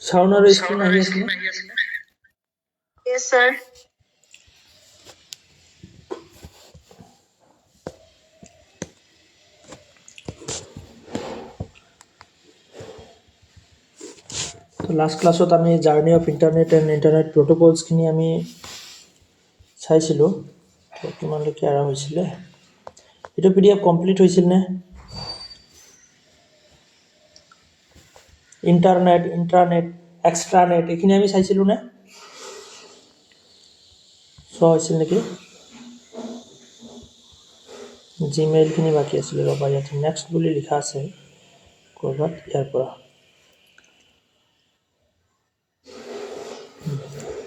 Sound or screen ahi ase na? Yes, sir. So last class ত আমি journey of internet and internet protocols খিনি আমি চাইছিলো তো তোমালোকে আৰা হৈছিলে এটা পিডিএফ কমপ্লিট হৈছিল নে ইন্টারনেট ইন্ট্রানেট এক্সট্রানেট এখিনি আমি চাইছিলো নে সো হৈছিল নেকি জিমেইল খিনি বাকি আছিল ৰবা ইয়াত নেক্সট বুলি লিখা আছে কৰবাত ইয়াৰ পৰা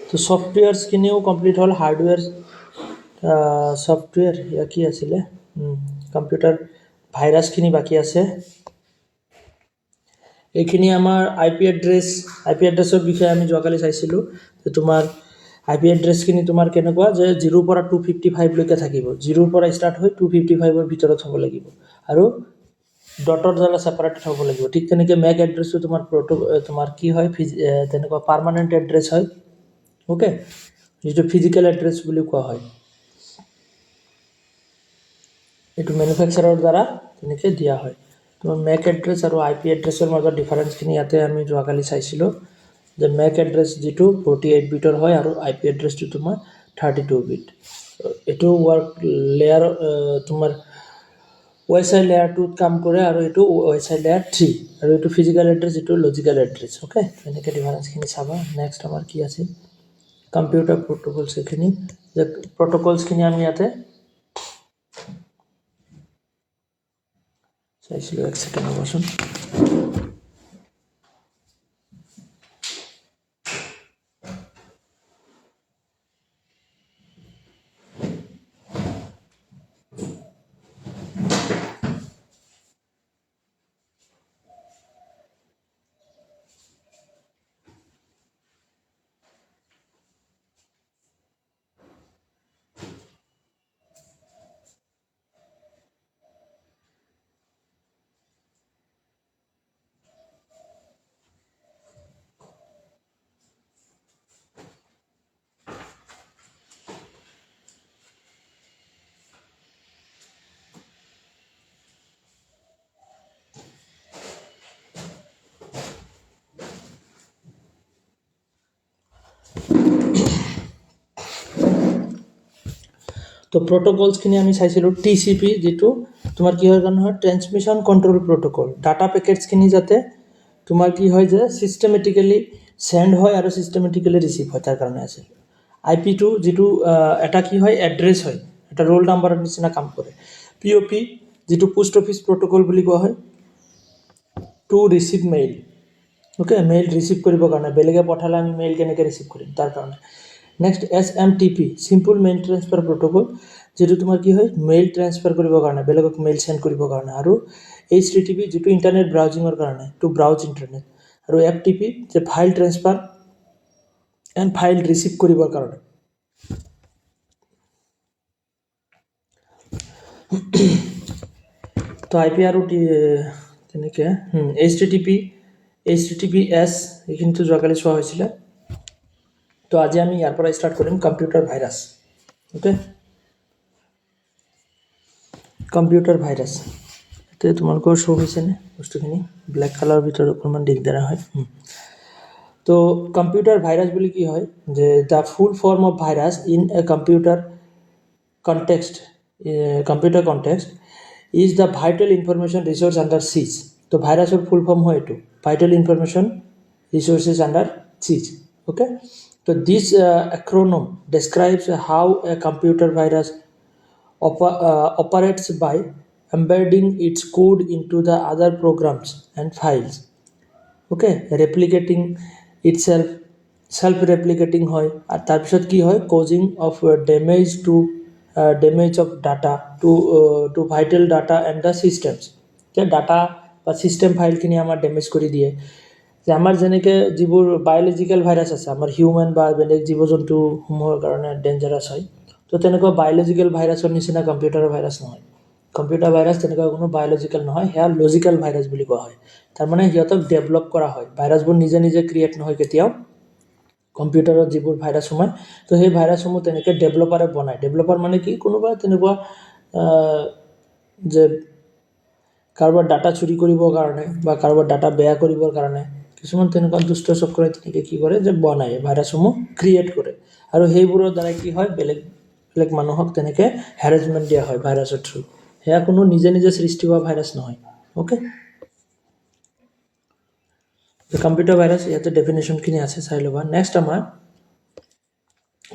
তো সফটওয়্যাৰস কিনিও কমপ্লিট হল হাৰ্ডওয়্যাৰ সফটওয়্যাৰ ইয়া কি আছিল কম্পিউটাৰ ভাইৰাস খিনি বাকি আছে এইখিনি আমাৰ আইপি এড্ৰেছৰ বিষয়ে আমি যোৱাকালি চাইছিলো যে তোমাৰ আইপি এড্ৰেছ খিনি তোমাৰ কেনেকুৱা যে 0 পৰা 255 লৈকে থাকিব 0 পৰা ষ্টাৰ্ট হৈ 255 ৰ ভিতৰত হ'ব লাগিব আৰু ডটৰ দ্বাৰা সেপাৰেটেড হ'ব লাগিব ঠিক তেনেকৈ মেক এড্ৰেছটো তোমাৰ কি হয় তেনেকুৱা পাৰ্মানেন্ট এড্ৰেছ হয় ওকে যেটো ফিজিক্যাল এড্ৰেছ বুলি কোৱা হয় এটো ম্যানুফ্যাকচাৰৰ দ্বাৰা তেনেকৈ দিয়া হয় তো মেক এড্ৰেছ আৰু আইপি এড্ৰেছৰ মাজৰ ডিফাৰেন্স খিনি ইয়াতে আমি যোৱাকালি চাইছিলো যে মেক এড্ৰেছ যেটো 48 বিটৰ হয় আৰু আইপি এড্ৰেছটো তোমাৰ 32 বিট এটো ওয়াৰ্ক লেয়াৰ তোমাৰ ওএসআই লেয়াৰ 2 কাম কৰে আৰু এটো ওএসআই লেয়াৰ 3 আৰু এটো ফিজিক্যাল এড্ৰেছ এটো লজিক্যাল এড্ৰেছ ওকে এনেকৈ ডিফাৰেন্স খিনি চাবা নেক্সট আমাৰ কি আছে কম্পিউটাৰ প্ৰটোকলছ খিনি যে প্ৰটোকলছ খিনি আমি ইয়াতে চাইছিলো এক সেকেন্ড ৰ'বচোন তো প্ৰটোকলস খিনি আমি চাইছিলো টিসিপি যেটো তোমাৰ কি হয় জানো ট্ৰান্সমিশন কন্ট্ৰোল প্ৰটোকল ডাটা প্যাকেটস খিনি যাতে তোমাৰ কি হয় যে সিস্টেমেটিক্যালি সেন্ড হয় আৰু সিস্টেমেটিক্যালি ৰিসিভ হয় তাৰ কাৰণে আছে আইপি টু যেটো এটা কি হয় এড্ৰেছ হয় এটা ৰোল নাম্বাৰৰ নিচিনা কাম কৰে পিওপি যেটো পোষ্ট অফিস প্ৰটোকল বুলি কোৱা হয় to receive mail okay mail receive কৰিবৰ কাৰণে বেলেগে পঠালে আমি মেইল কেনেকৈ ৰিসিভ কৰিম তাৰ কাৰণে next SMTP simple mail transfer protocol যেটো তোমাৰ কি হয় মেইল ট্ৰান্সফাৰ কৰিবৰ কাৰণে বেলেগক মেইল সেন্ড কৰিবৰ কাৰণে আৰু এইচটিটিপি যেটো ইন্টাৰনেট ব্ৰাউজিংৰ কাৰণে টু ব্ৰাউজ ইন্টাৰনেট আৰু এফটিপি যে file transfer and file receive কৰিবৰ কাৰণে তো আইপি আৰু তেনেকৈ এইচটিটিপিএছ এইখিনিতো যোৱাকালি চোৱা হৈছিলে তো আজি আমি ইয়াৰ পৰা ষ্টাৰ্ট কৰিম computer virus okay computer virus এতিয়া তোমালোকৰ শ্ব' হৈছেনে বস্তুখিনি ব্লেক কালাৰৰ ভিতৰত অকণমান দিগদাৰ হয় তো কম্পিউটাৰ ভাইৰাছ বুলি কি হয় যে the full form of virus in a computer context is the vital information resource under siege. তো ভাইরাসের ফুল ফর্ম হয় এটো vital information resources under siege. Okay, so this acronym describes how a computer virus operates by embedding its code into the other programs and files. Okay, replicating itself, self-replicating হয় আর তাৰপিছত কি হয় causing of damage of data to vital data and the systems যে data বা system ফাইলখিনি আমাৰ damage কৰি দিয়ে যে আমাৰ যেনেকৈ যিবোৰ বায়োলজিক্যাল ভাইৰাছ আছে আমাৰ হিউম্যান বা বেলেগ জীৱ জন্তুসমূহৰ কাৰণে ডেঞ্জাৰাছ হয় তো তেনেকুৱা বায়োলজিক্যাল ভাইৰাছৰ নিচিনা কম্পিউটাৰৰ ভাইৰাছ নহয় কম্পিউটাৰ ভাইৰাছ তেনেকুৱা কোনো বায়'লজিকেল নহয়, সেয়া লজিকেল ভাইৰাছ বুলি কোৱা হয়। তাৰমানে সিহঁতক ডেভেলপ কৰা হয়, ভাইৰাছবোৰ নিজে নিজে ক্ৰিয়েট নহয় কেতিয়াও। কম্পিউটাৰত যিবোৰ ভাইৰাছ সোমায়, তো সেই ভাইৰাছসমূহ তেনেকৈ ডেভেলপাৰে বনায়। ডেভেলপাৰ মানে কি, কোনোবা তেনেকুৱা যে কাৰোবাৰ ডাটা চুৰি কৰিবৰ কাৰণে বা কাৰোবাৰ ডাটা বেয়া কৰিবৰ কাৰণে কিছুমান তেনেকুৱা দুষ্ট চক্ৰই তেনেকৈ কি কৰে যে বনায়, ভাইৰাছসমূহ ক্ৰিয়েট কৰে, আৰু সেইবোৰৰ দ্বাৰা কি হয়, বেলেগ বেলেগ মানুহক তেনেকৈ হেৰেছমেণ্ট দিয়া হয় ভাইৰাছৰ থ্ৰু। সেয়া কোনো নিজে নিজে সৃষ্টি হোৱা ভাইৰাছ নহয়। অ'কে, কম্পিউটাৰ ভাইৰাছ ইয়াতে ডেফিনেশ্যনখিনি আছে, চাই ল'বা। নেক্সট আমাৰ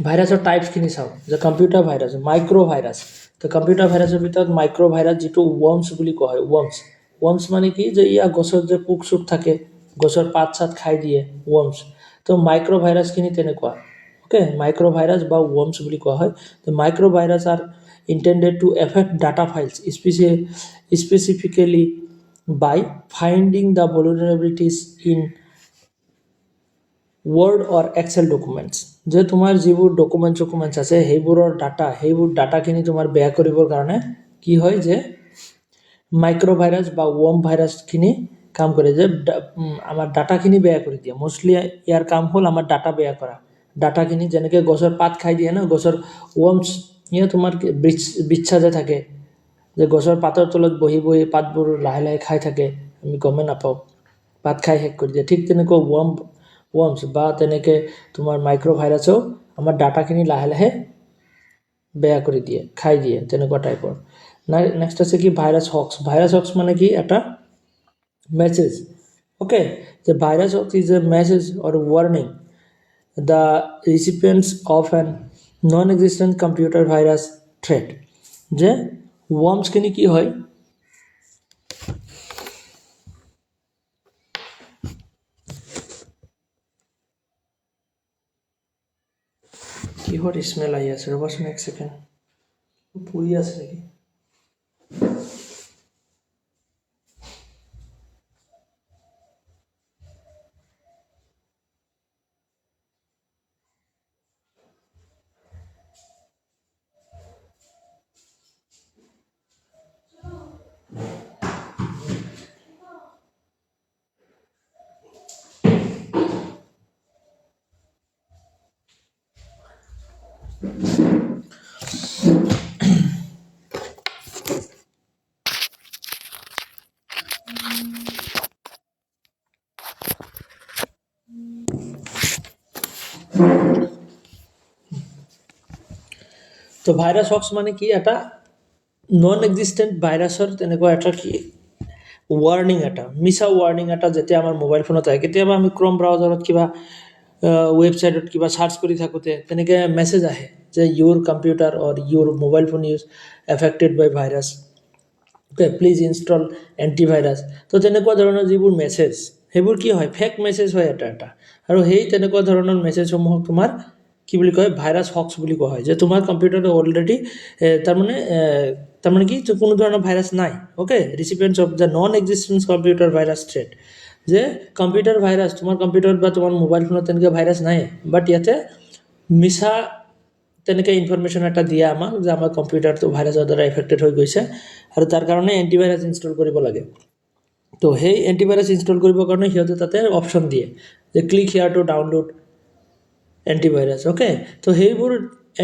ভাইৰাছৰ টাইপছখিনি চাওঁ, যে কম্পিউটাৰ ভাইৰাছ, মাইক্ৰ' ভাইৰাছ। তো কম্পিউটাৰ ভাইৰাছৰ ভিতৰত মাইক্ৰ' ভাইৰাছ যিটো ৱৰ্মছ বুলি কোৱা হয়, ৱৰ্মছ মানে কি, যে ইয়াৰ গছৰ যে পোক চোক থাকে, গছৰ পাত চাত খাই দিয়ে, ৱৰ্মছ। তো মাইক্ৰ' ভাইৰাছখিনি তেনেকুৱা। অ'কে, মাইক্ৰ' ভাইৰাছ বা ৱৰ্মছ বুলি কোৱা হয়। তো micro' virus R intended to affect data files, specifically by finding the vulnerabilities in Word or Excel documents. যে তোমাৰ যিবোৰ ডকুমেণ্টছ আছে সেইবোৰৰ সেইবোৰ ডাটাখিনি তোমাৰ বেয়া কৰিবৰ কাৰণে কি হয়, যে মাইক্ৰ' ভাইৰাছ বা ৱৰ্ম ভাইৰাছখিনি কাম কৰে, যে আমাৰ ডাটাখিনি বেয়া কৰি দিয়ে। মষ্টলি ইয়াৰ কাম হ'ল আমাৰ ডাটা বেয়া কৰা। ডাটাখিনি যেনেকৈ গছৰ পাত খাই দিয়ে ন, গছৰ ৱৰ্মছ, ইয়ে তোমাৰ বিচ্ছা যে থাকে, যে গছৰ পাতৰ তলত বহি বহি পাতবোৰ লাহে লাহে খাই থাকে, আমি গমেই নাপাওঁ, পাত খাই শেষ কৰি দিয়ে। ঠিক তেনেকুৱা ৱৰ্মছ বা তেনেকৈ তোমাৰ মাইক্ৰ' ভাইৰাছেও আমাৰ ডাটাখিনি লাহে লাহে বেয়া কৰি দিয়ে, খাই দিয়ে, তেনেকুৱা টাইপৰ। নেক্সট আছে কি, ভাইৰাছ হক্স। ভাইৰাছ হক্স মানে কি, এটা মেছেজ। অ'কে, যে virus hoax is a message or warning the recipients of an non-existent computer virus threat. যে ৱৰ্মছখিনি কি হয়, কিহৰ স্মেল আহি আছে, ৰ'বাচোন এক ছেকেণ্ড, পুৰি আছে নেকি? তো ভাইৰাছ হক্স মানে কি, এটা নন এক্সিষ্টেণ্ট ভাইৰাছৰ তেনেকুৱা এটা কি ৱাৰ্নিং, এটা মিছা ৱাৰ্নিং এটা যেতিয়া আমাৰ মোবাইল ফোনত আহে। কেতিয়াবা আমি ক্ৰম ব্ৰাউজাৰত কিবা ৱেবছাইটত কিবা চাৰ্চ কৰি থাকোঁতে তেনেকৈ মেছেজ আহে যে your computer or your mobile phone is affected by virus, okay, please install antivirus. তো তেনেকুৱা ধৰণৰ যিবোৰ মেছেজ, সেইবোৰ কি হয়, ফেক মেছেজ হয় এটা এটা। আৰু সেই তেনেকুৱা ধৰণৰ মেছেজসমূহক তোমাৰ কি বুলি কয়, ভাইৰাছ হক্স বুলি কোৱা হয়। যে তোমাৰ কম্পিউটাৰত অলৰেডি তাৰমানে কি, কোনো ধৰণৰ ভাইৰাছ নাই। Okay, recipients of the non existence computer virus threat. যে কম্পিউটাৰ ভাইৰাছ, তোমাৰ কম্পিউটাৰত বা তোমাৰ মোবাইল ফোনত তেনেকৈ ভাইৰাছ নাই, বাট ইয়াতে মিছা তেনেকৈ ইনফৰমেশ্যন এটা দিয়া আমাক, যে আমাৰ কম্পিউটাৰটো ভাইৰাছৰ দ্বাৰা এফেক্টেড হৈ গৈছে, আৰু তাৰ কাৰণে এণ্টিভাইৰাছ ইনষ্টল কৰিব লাগে। তো সেই এণ্টিভাইৰাছ ইনষ্টল কৰিবৰ কাৰণে সিহঁতে তাতে অপশ্যন দিয়ে যে click here to download antivirus. Okay, তো সেইবোৰ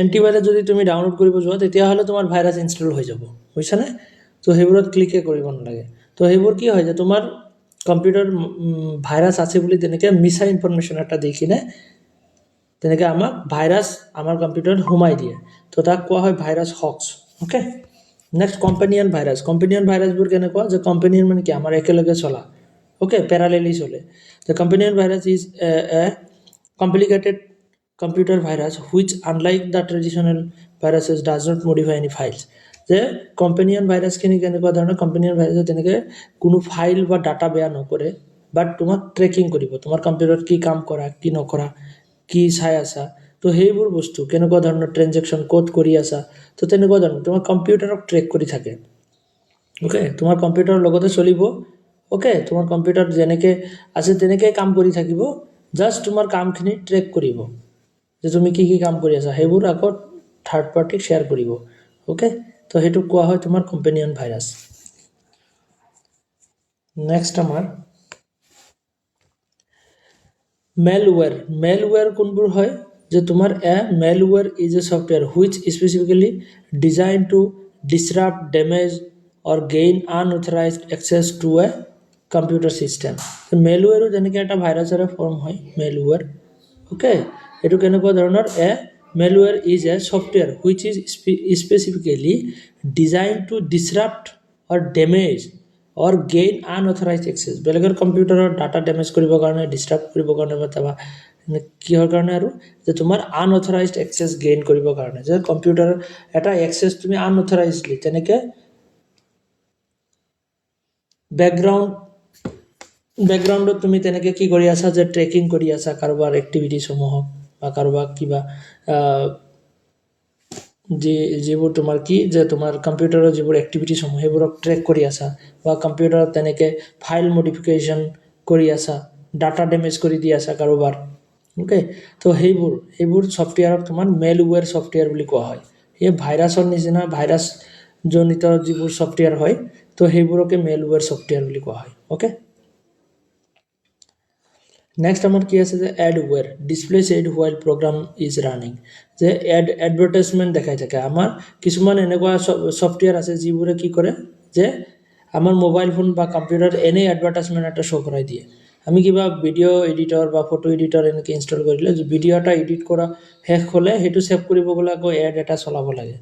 এণ্টিভাইৰাছ যদি তুমি ডাউনলোড কৰিব যোৱা, তেতিয়াহ'লে তোমাৰ ভাইৰাছ ইনষ্টল হৈ যাব, বুজিছানে? তো সেইবোৰত ক্লিকে কৰিব নালাগে। তো সেইবোৰ কি হয়, যে তোমাৰ কম্পিউটাৰ ভাইৰাছ আছে বুলি তেনেকৈ মিছা ইনফৰমেশ্যন এটা দি কিনে তেনেকৈ আমাক ভাইৰাছ আমাৰ কম্পিউটাৰত সোমাই দিয়ে। তো তাক কোৱা হয় virus hoax. Okay, next companion virus. Companion ভাইৰাছবোৰ কেনেকুৱা, যে কম্পেনিয়ন মানে কি, আমাৰ একেলগে চলা, অ'কে, পেৰালেলি চলে। The companion virus is a complicated computer virus which unlike the traditional viruses does not modify any files. যে কম্পেনিয়ন ভাইৰাছখিনি কেনেকুৱা ধৰণৰ, কম্পেনিয়ন ভাইৰাছে তেনেকৈ কোনো ফাইল বা ডাটা বেয়া নকৰে, বাট তোমাক ট্ৰেকিং কৰিব, তোমাৰ কম্পিউটাৰত কি কাম কৰা, কি নকৰা, কি চাই আছা, তো সেইবোৰ বস্তু কেনেকুৱা ধৰণৰ ট্ৰেনজেকশ্যন ক'ত কৰি আছা, তো তেনেকুৱা ধৰণৰ তোমাৰ কম্পিউটাৰক ট্ৰেক কৰি থাকে। অ'কে, তোমাৰ কম্পিউটাৰৰ লগতে চলিব। অ'কে, তোমাৰ কম্পিউটাৰ যেনেকৈ আছে তেনেকৈ কাম কৰি থাকিব, জাষ্ট তোমাৰ কামখিনি ট্ৰেক কৰিব, যে তুমি কি কি কাম কৰি আছা, সেইবোৰ আকৌ থাৰ্ড পাৰ্টিক শ্বেয়াৰ কৰিব। অ'কে, তো সেইটো কোৱা হয় তোমাৰ কম্পেনিয়ন ভাইৰাছ নেক্সট আমাৰ malware কোনবোৰ হয় যে তোমাৰ malware is a software which specifically designed to disrupt damage or gain unauthorized access to a computer system malware যেনেকৈ এটা ভাইৰাছৰ ফৰ্ম হয় malware okay এটো কেনেকুৱা ধৰণৰ malware is a software which is specifically designed to disrupt or damage or gain unauthorized access বেলেগৰ কম্পিউটাৰৰ data damage কৰিবৰ কাৰণে ডিস্টাৰ্ব কৰিবৰ কাৰণে বা কিহৰ কাৰণে আৰু যে তোমাৰ unauthorized access gain কৰিবৰ কাৰণে যে কম্পিউটাৰৰ এটা access তুমি unauthorizedly তেনেকে বেকগ্ৰাউণ্ডত তুমি তেনেকে কি কৰি আছা যে ট্ৰেকিং কৰি আছা কাৰোবাৰ এক্টিভিটিজ সমূহক বা কাৰোবাক কিবা যিবোৰ তোমাৰ কি যে তোমাৰ কম্পিউটাৰৰ যিবোৰ এক্টিভিটিজ সমূহ সেইবোৰক ট্ৰেক কৰি আছা বা কম্পিউটাৰত তেনেকে ফাইল মডিফিকেশ্যন কৰি আছা ডাটা ড্যামেজ কৰি দি আছা কাৰোবাৰ ওকে তো সেইবোৰ সফটওয়্যাৰক তোমাৰ মেলওয়্যাৰ সফটওয়্যাৰ বুলি কোৱা হয় এই ভাইৰাছৰ নিচিনা ভাইৰাছ জনিত যিবোৰ সফটওয়্যাৰ হয় তো সেইবোৰকে মেলওয়্যাৰ সফটওয়্যাৰ বুলি কোৱা হয় ওকে নেক্সট আমাৰ কি আছে যে adware displays ad while program is running যে এডভাৰটাইজমেন্ট দেখাই থাকে আমাৰ কিছুমান এনেকুৱা সফটওয়্যাৰ আছে যিবোৰে কি কৰে যে আমাৰ মোবাইল ফোন বা কম্পিউটাৰ এনে এডভাৰটাইজমেন্ট এটা শো কৰাই দিয়ে আমি কিবা ভিডিও এডিটৰ বা ফটো এডিটৰ এনেকৈ ইনষ্টল কৰিলে ভিডিও এটা এডিট কৰা শেষ হ'লে হেতু সেভ কৰিব গলে আকৌ এড এটা চলাব লাগে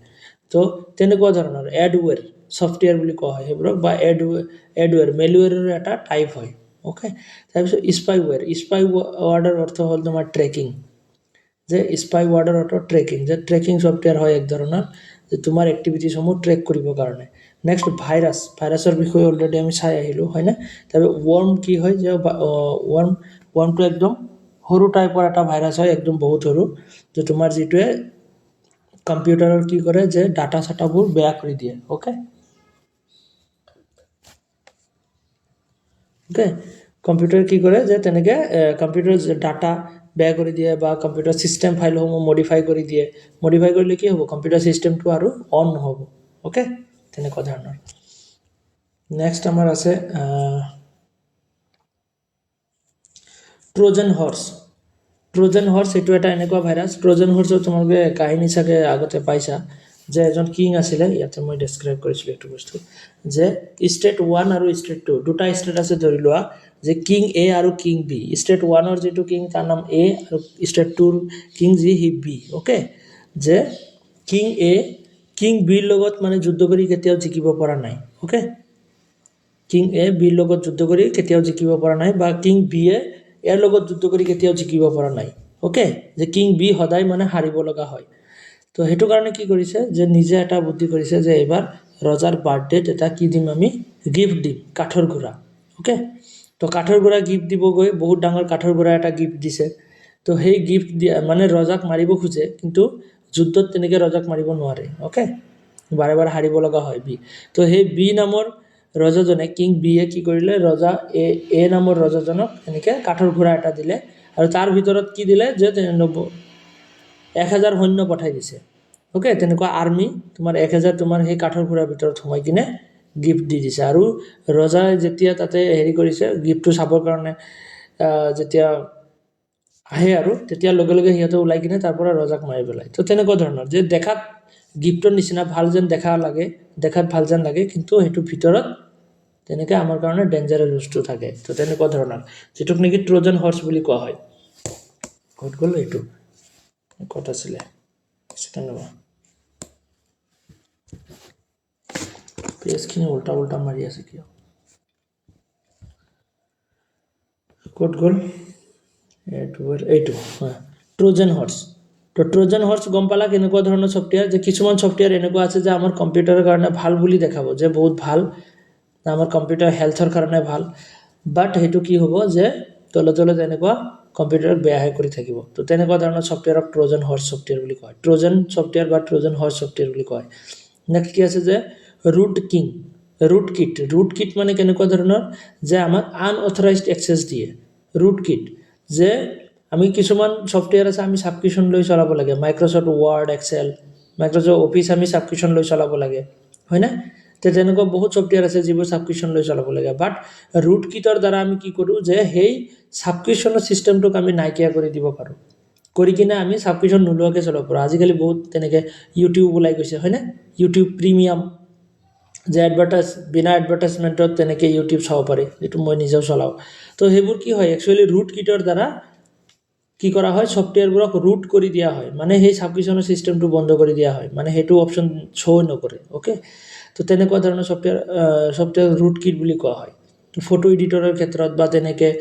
তো তেনেকুৱা ধৰণৰ এডওয়্যাৰ সফটওয়্যাৰ বুলি কোৱা হয় সেইবোৰক বা এডওয়্যাৰ মেলওয়্যাৰৰ এটা টাইপ হয় ওকে তাৰপিছত স্পাইওয়্যাৰৰ অৰ্থ হ'ল তোমাৰ ট্ৰেকিং যে স্পাইওয়্যাৰৰ অৰ্থ ট্ৰেকিং যে ট্ৰেকিং সফটওয়্যাৰ হয় এক ধৰণৰ যে তোমাৰ এক্টিভিটিজ সমূহ ট্ৰেক কৰিবৰ কাৰণে নেক্সট ভাইৰাছৰ বিষয়ে অলৰেডি আমি চাই আহিলো হয় না তাৰপৰা ওয়াৰ্ম কি হয় যে ওয়াৰ্মটো একদম সৰু টাইপৰ এটা ভাইৰাছ হয় একদম বহুত সৰু যে তোমাৰ যিটোৱে কম্পিউটাৰৰ কি কৰে যে ডাটা সাটাবোৰ বেয়া কৰি দিয়ে ওকে ওকে কম্পিউটাৰ কি কৰে যে তেনেকে কম্পিউটাৰৰ ডাটা বেয়া কৰি দিয়ে বা কম্পিউটাৰ সিস্টেম ফাইলসমূহ মডিফাই কৰি দিয়ে মডিফাই কৰিলে কি হ'ব কম্পিউটাৰ সিস্টেমটো আৰু অন নহ'ব ওকে তেনেকুৱা ধৰণৰ নেক্সট আমাৰ আছে ট্ৰোজান হৰ্স এইটো এটা এনেকুৱা ভাইৰাছ ট্ৰোজান হৰ্সৰ তোমালোকে কাহিনী চাগে আগতে পাইছা যে এজন কিং আছিলে ইয়াতে মই ডেসক্ৰাইব কৰিছিলো এইটো বস্তু যে ষ্টেট 1 আৰু ষ্টেট 2 দুটা ষ্টেট আছে ধৰি লোৱা যে কিং এ আৰু কিং বি ষ্টেট 1 ৰ যেটো কিং তাৰ নাম এ আৰু ষ্টেট 2 ৰ king G he be okay যে কিং এ কিং বি লগত মানে যুদ্ধ কৰি কেতিয়াও জিকিব পৰা নাই ওকে কিং এ বি লগত যুদ্ধ কৰি কেতিয়াও জিকিব পৰা নাই বা কিং বি এ ইয়াৰ লগত যুদ্ধ কৰি কেতিয়াও জিকিব পৰা নাই ওকে যে কিং বি সদায় মানে হাৰিব লগা হয় তো হেতু কাৰণে কি কৰিছে যে নিজে এটা বুদ্ধি কৰিছে যে এবাৰ ৰজাৰ বাৰ্থডেত এটা কি দিম আমি গিফট দিম কাঠৰ ঘোৰা ওকে তো কাঠৰ ঘোৰা গিফট দিব গৈ বহুত ডাঙৰ কাঠৰ ঘোৰা এটা গিফট দিছে তো সেই গিফট মানে ৰজাক মাৰিব খুজে কিন্তু যুদ্ধত তেনেকে ৰজাক মাৰিব নোৱাৰে ওকে বাৰে বাৰে হাৰিব লগা হয় বি তো সেই বি নামৰ ৰজাজনে কিং বি এ কি কৰিলে ৰজা এ নামৰ ৰজাজনক এনেকে কাঠৰ ঘোৰা এটা দিলে আৰু তাৰ ভিতৰত কি দিলে যে 1000 সৈন্য পঠাই দিছে ওকে তেনেকুৱা আৰ্মি তোমাৰ 1000 তোমাৰ সেই কাঠৰ ঘোৰাৰ ভিতৰত সোমাই কিনে গিফট দি দিছে আৰু ৰজাই যেতিয়া তাতে হেৰি কৰিছে গিফটটো চাবৰ কাৰণে যেতিয়া আহে আৰু তেতিয়া লগে লগে হিয়তে ওলাই কিনে তাৰ পৰা ৰজাক মাৰি পেলাই তো তেনেকুৱা ধৰণৰ যে দেখাত গিফটৰ নিচিনা ভাল যেন দেখা লাগে দেখাত ভাল যেন লাগে কিন্তু হেতু ভিতৰত তেনেকে আমাৰ কাৰণে ডেঞ্জাৰাছ বস্তু থাকে তো তেনেকুৱা ধৰণৰ যেটোক নেকি ট্ৰোজান হৰ্স বুলি কোৱা হয় ক'ত গ'ল এইটো ক'ত আছিলে সেকেন্ড পেজখিনি উল্টা মাৰি আছে কিয় ক'ত গ'ল এইটো ট্ৰোজান হৰ্স তো ট্ৰোজান হৰ্স গম পালা কেনেকুৱা ধৰণৰ সফটওয়্যাৰ যে কিছুমান সফটওয়্যাৰ এনেকুৱা আছে যে আমাৰ কম্পিউটাৰৰ কাৰণে ভাল বুলি দেখাব যে বহুত ভাল আমাৰ কম্পিউটাৰ হেলথৰ কাৰণে ভাল বাট হেতু কি হ'ব যে তলে তেনেকুৱা কম্পিউটাৰক বেয়াহে কৰি থাকিব তো তেনেকুৱা ধৰণৰ সফটওয়্যাৰক ট্ৰোজান হৰ্স সফটওয়্যাৰ বুলি কয় ট্ৰোজান সফটওয়্যাৰ বা ট্ৰোজান হৰ্স সফটওয়্যাৰ বুলি কয় নেক্সট কি আছে যে ৰুট কিট মানে কেনেকুৱা ধৰণৰ যে আমাক আনঅথৰাইজড এক্সেছ দিয়ে ৰুট কিট যে আমি কিছুমান সফটওয়্যাৰ আছে আমি সাবস্ক্ৰিপশন লৈ চলাব লাগে মাইক্ৰসফট ওয়াৰ্ড এক্সেল মাইক্ৰ'ছফ্ট অফিচ আমি ছাবস্ক্ৰিপশ্যন লৈ চলাব লাগে হয়নে তো তেনেকুৱা বহুত ছফ্টৱেৰ আছে যিবোৰ ছাবস্ক্ৰিপশ্যন লৈ চলাব লাগে বাট ৰুট কিটৰ দ্বাৰা আমি কি কৰোঁ যে সেই ছাবস্ক্ৰিপশ্যনৰ ছিষ্টেমটোক আমি নাইকিয়া কৰি দিব পাৰোঁ কৰি কিনে আমি ছাবস্ক্ৰিপশ্যন নোলোৱাকৈ চলাব পাৰোঁ আজিকালি বহুত তেনেকৈ ইউটিউব ওলাই গৈছে হয়নে ইউটিউব প্ৰিমিয়াম যে বিনা এডভাৰটাইজমেণ্টত তেনেকৈ ইউটিউব চাব পাৰি যিটো মই নিজেও চলাওঁ তো সেইবোৰ কি হয় একচুৱেলি ৰুট কিটৰ দ্বাৰা কি কৰা হয় ছফ্টৱেৰবোৰক ৰুট কৰি দিয়া হয় মানে সেই ছাবস্ক্ৰিপশ্যনৰ ছিষ্টেমটো বন্ধ কৰি দিয়া হয় মানে সেইটো অপশ্যন শ্ব' নকৰে অ'কে তো তেনেকুৱা ধৰণৰ ছফ্টৱেৰ ৰুট কিট বুলি কোৱা হয় ফটো এডিটৰৰ ক্ষেত্ৰত বা তেনেকৈ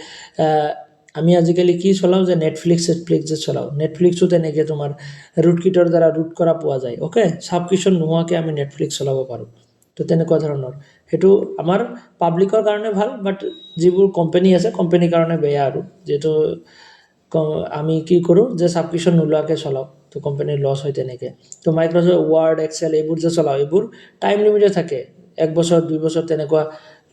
আমি আজিকালি কি চলাওঁ যে নেটফ্লিক্স যে চলাওঁ নেটফ্লিক্সো তেনেকৈ তোমাৰ ৰুট কিটৰ দ্বাৰা ৰুট কৰা পোৱা যায় অ'কে ছাবস্ক্ৰিপশ্যন নোহোৱাকৈ আমি নেটফ্লিক্স চলাব পাৰোঁ তো তেনেকুৱা ধৰণৰ সেইটো আমাৰ পাব্লিকৰ কাৰণে ভাল বাট যিবোৰ কোম্পানী আছে কোম্পানীৰ কাৰণে বেয়া আৰু যিহেতু আমি কি কৰোঁ যে ছাবস্ক্ৰিপশ্যন নোলোৱাকৈ চলাওঁ তো কোম্পানীৰ লছ হয় তেনেকৈ তো মাইক্ৰ'ছফ্ট ৱাৰ্ড এক্সেল এইবোৰ যে চলাওঁ এইবোৰ টাইম লিমিটেড থাকে 1 বছৰ 2 বছৰ তেনেকুৱা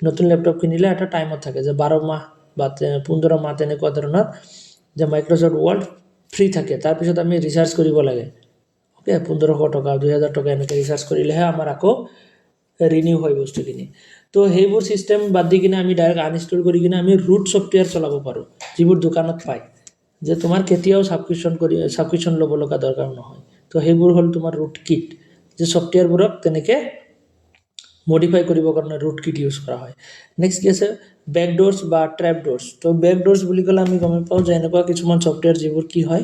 নতুন লেপটপ কিনিলে এটা টাইমত থাকে যে 12 মাহ বা 15 মাহ তেনেকুৱা ধৰণৰ যে মাইক্ৰ'ছফ্ট ৱাৰ্ড ফ্ৰী থাকে তাৰপিছত আমি ৰিচাৰ্জ কৰিব লাগে অ'কে 1500 টকা 2000 টকা এনেকৈ ৰিচাৰ্জ কৰিলেহে আমাৰ আকৌ ৰিনিউ হয় বস্তুখিনি তো সেইবোৰ ছিষ্টেম বাদ দি কিনে আমি ডাইৰেক্ট আনইনষ্টল কৰি কিনে আমি ৰুট ছফ্টৱেৰ চলাব পাৰোঁ যিবোৰ দোকানত পায় যে তোমাৰ কেতিয়াও ছাবস্ক্ৰিপশ্যন ল'ব লগা দৰকাৰ নহয় তো সেইবোৰ হ'ল তোমাৰ ৰুট কিট যে ছফ্টৱেৰবোৰক তেনেকৈ মডিফাই কৰিবৰ কাৰণে ৰুট কিট ইউজ কৰা হয় নেক্সট কি আছে বেকডোৰ্ছ বা ট্ৰেপ ডোৰ্ছ তো বেকডোৰ্ছ বুলি ক'লে আমি গম পাওঁ যে এনেকুৱা কিছুমান ছফ্টৱেৰ যিবোৰ কি হয়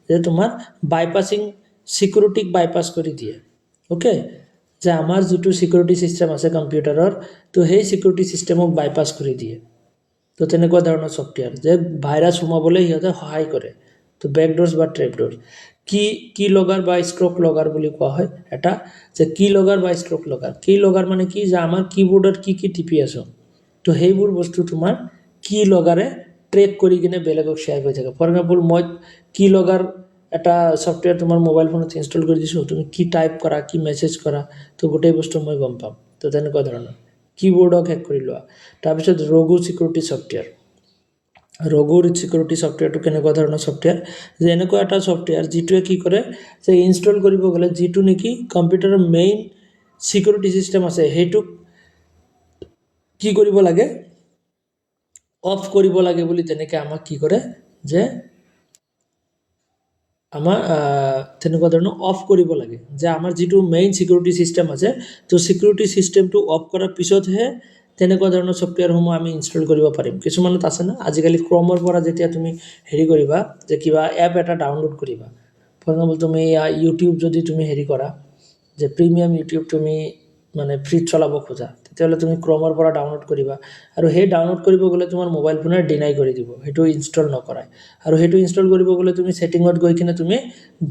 যে তোমাৰ বাইপাছিং ছিকিউৰিটিক বাইপাছ কৰি দিয়ে অ'কে যে আমাৰ যিটো ছিকিউৰিটি ছিষ্টেম আছে কম্পিউটাৰৰ তো সেই ছিকিউৰিটি ছিষ্টেমক বাইপাছ কৰি দিয়ে তো তেনেকুৱা ধৰণৰ ছফ্টৱেৰ যে ভাইৰাছ সোমাবলৈ সিহঁতে সহায় কৰে তো বেকডোৰ্ছ বা ট্ৰেপডোৰ কি লগাৰ বা ষ্ট্ৰক লগাৰ বুলি কোৱা হয় এটা যে কি লগাৰ বা ষ্ট্ৰক লগাৰ কি লগাৰ মানে কি যে আমাৰ কীবোৰ্ডত কি টিপি আছোঁ তো সেইবোৰ বস্তু তোমাৰ কি লগাৰে ট্ৰেক কৰি কিনে বেলেগক শ্বেয়াৰ কৰি থাকে ফৰ এক্সাম্পল মই কি লগাৰ এটা ছফ্টৱেৰ তোমাৰ মোবাইল ফোনত ইনষ্টল কৰি দিছোঁ তুমি কি টাইপ কৰা কি মেছেজ কৰা তো গোটেই বস্তু মই গম পাম তো তেনেকুৱা ধৰণৰ কীবোৰ্ডক হেক কৰি লোৱা তাৰপিছত ৰগু ছিকিউৰিটি ছফ্টৱেৰ ৰগুৰ ছিকিউৰিটি ছফ্টৱেৰটো কেনেকুৱা ধৰণৰ ছফ্টৱেৰ যে এনেকুৱা এটা ছফ্টৱেৰ যিটোৱে কি কৰে যে ইনষ্টল কৰিব গ'লে যিটো নেকি কম্পিউটাৰৰ মেইন ছিকিউৰিটি ছিষ্টেম আছে সেইটোক কি কৰিব লাগে অফ কৰিব লাগে বুলি তেনেকৈ আমাক কি কৰে যে আমাৰ তেনেকুৱা ধৰণৰ অফ কৰিব লাগে যে আমাৰ যিটো মেইন ছিকিউৰিটি ছিষ্টেম আছে তো ছিকিউৰিটি ছিষ্টেমটো অফ কৰাৰ পিছতহে তেনেকুৱা ধৰণৰ ছফ্টৱেৰসমূহ আমি ইনষ্টল কৰিব পাৰিম কিছুমানত আছে না আজিকালি ক্ৰমৰ পৰা যেতিয়া তুমি হেৰি কৰিবা যে কিবা এপ এটা ডাউনলোড কৰিবা ফৰ এক্সাম্পল তুমি ইউটিউব যদি তুমি হেৰি কৰা যে প্ৰিমিয়াম ইউটিউব তুমি মানে ফ্ৰীত চলাব খোজা তেতিয়াহ'লে তুমি ক্ৰমৰ পৰা ডাউনলোড কৰিবা আৰু সেই ডাউনলোড কৰিব গ'লে তোমাৰ মোবাইল ফোনে ডিনাই কৰি দিব সেইটো ইনষ্টল নকৰাই আৰু সেইটো ইনষ্টল কৰিব গ'লে তুমি ছেটিঙত গৈ কিনে তুমি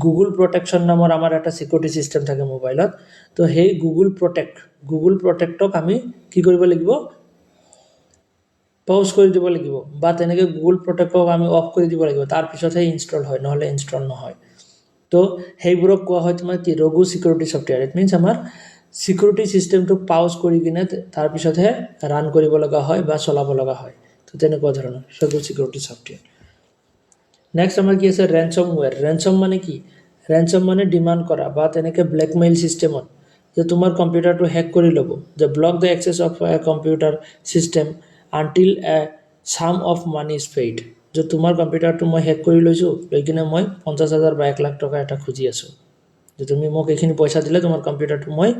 গুগল প্ৰটেকশ্যন নামৰ আমাৰ এটা ছিকিউৰিটি ছিষ্টেম থাকে মোবাইলত তো সেই গুগল প্ৰটেক্টক আমি কি কৰিব লাগিব পজ কৰি দিব লাগিব বা তেনেকৈ গুগল প্ৰটেক্টক আমি অফ কৰি দিব লাগিব তাৰপিছতহে ইনষ্টল হয় নহ'লে ইনষ্টল নহয় তো সেইবোৰক কোৱা হয় তোমাৰ কি ৰগু ছিকিউৰিটি ছফ্টৱেৰ ইট মিনছ আমাৰ ছিকিউৰিটি ছিষ্টেমটোক পাউজ কৰি কিনে তাৰপিছতহে ৰান কৰিব লগা হয় বা চলাব লগা হয় তো তেনেকুৱা ধৰণৰ ৰগু ছিকিউৰিটি ছফ্টৱেৰ নেক্সট আমাৰ কি আছে ৰেনচম মানে কি ৰেনচম মানে ডিমাণ্ড কৰা বা তেনেকৈ ব্লেকমেইল ছিষ্টেমত যে তোমাৰ কম্পিউটাৰটো হেক কৰি ল'ব যে block the access of a computer system until a sum of money is paid যে তোমাৰ কম্পিউটাৰটো মই হেক কৰি লৈছোঁ লৈ কিনে মই 50,000 বা 1 লাখ টকা এটা খুজি আছোঁ যে তুমি মোক এইখিনি পইচা দিলে তোমাৰ কম্পিউটাৰটো মই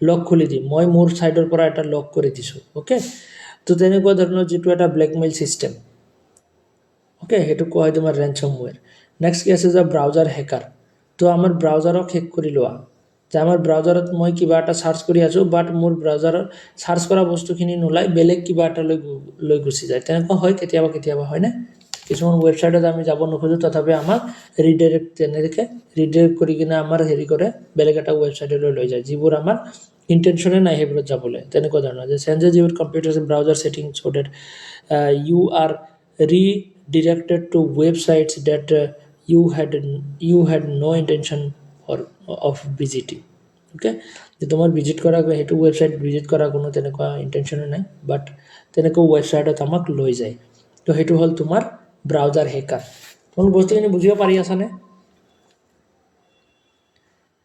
লক খুলি দিম মই মোৰ ছাইডৰ পৰা এটা লক কৰি দিছোঁ অ'কে তো তেনেকুৱা ধৰণৰ যিটো এটা ব্লেকমেইল ছিষ্টেম অ'কে সেইটো কোৱা হয় তোমাৰ ৰেনচমৱেৰ নেক্সট কি আছে যে ব্ৰাউজাৰ হেকাৰ তো আমাৰ ব্ৰাউজাৰক হেক কৰি লোৱা যে আমাৰ ব্ৰাউজাৰত মই কিবা এটা চাৰ্চ কৰি আছোঁ বাট মোৰ ব্ৰাউজাৰত চাৰ্চ কৰা বস্তুখিনি নোলাই বেলেগ কিবা এটা লৈ গুচি যায় তেনেকুৱা হয় কেতিয়াবা হয়নে কিছুমান ৱেবছাইটত আমি যাব নোখোজোঁ তথাপি আমাক ৰিডাইৰেক্ট কৰি কিনে আমাৰ হেৰি কৰে বেলেগ এটা ৱেবছাইটলৈ লৈ যায় যিবোৰ আমাৰ ইণ্টেনশ্যনে নাই সেইবোৰত যাবলৈ তেনেকুৱা ধৰণৰ যে changes your computer browser setting so' that you are redirected to websites that you had no intention of visiting okay যে তোমাৰ ভিজিট কৰা সেইটো ৱেবছাইট ভিজিট কৰা কোনো তেনেকুৱা ইণ্টেনশ্যনে নাই বাট তেনেকুৱা ৱেবছাইটত আমাক লৈ যায় তো সেইটো হ'ল তোমাৰ ব্ৰাউজাৰ হেকাৰ তোমালোক বস্তুখিনি বুজিব পাৰি আছানে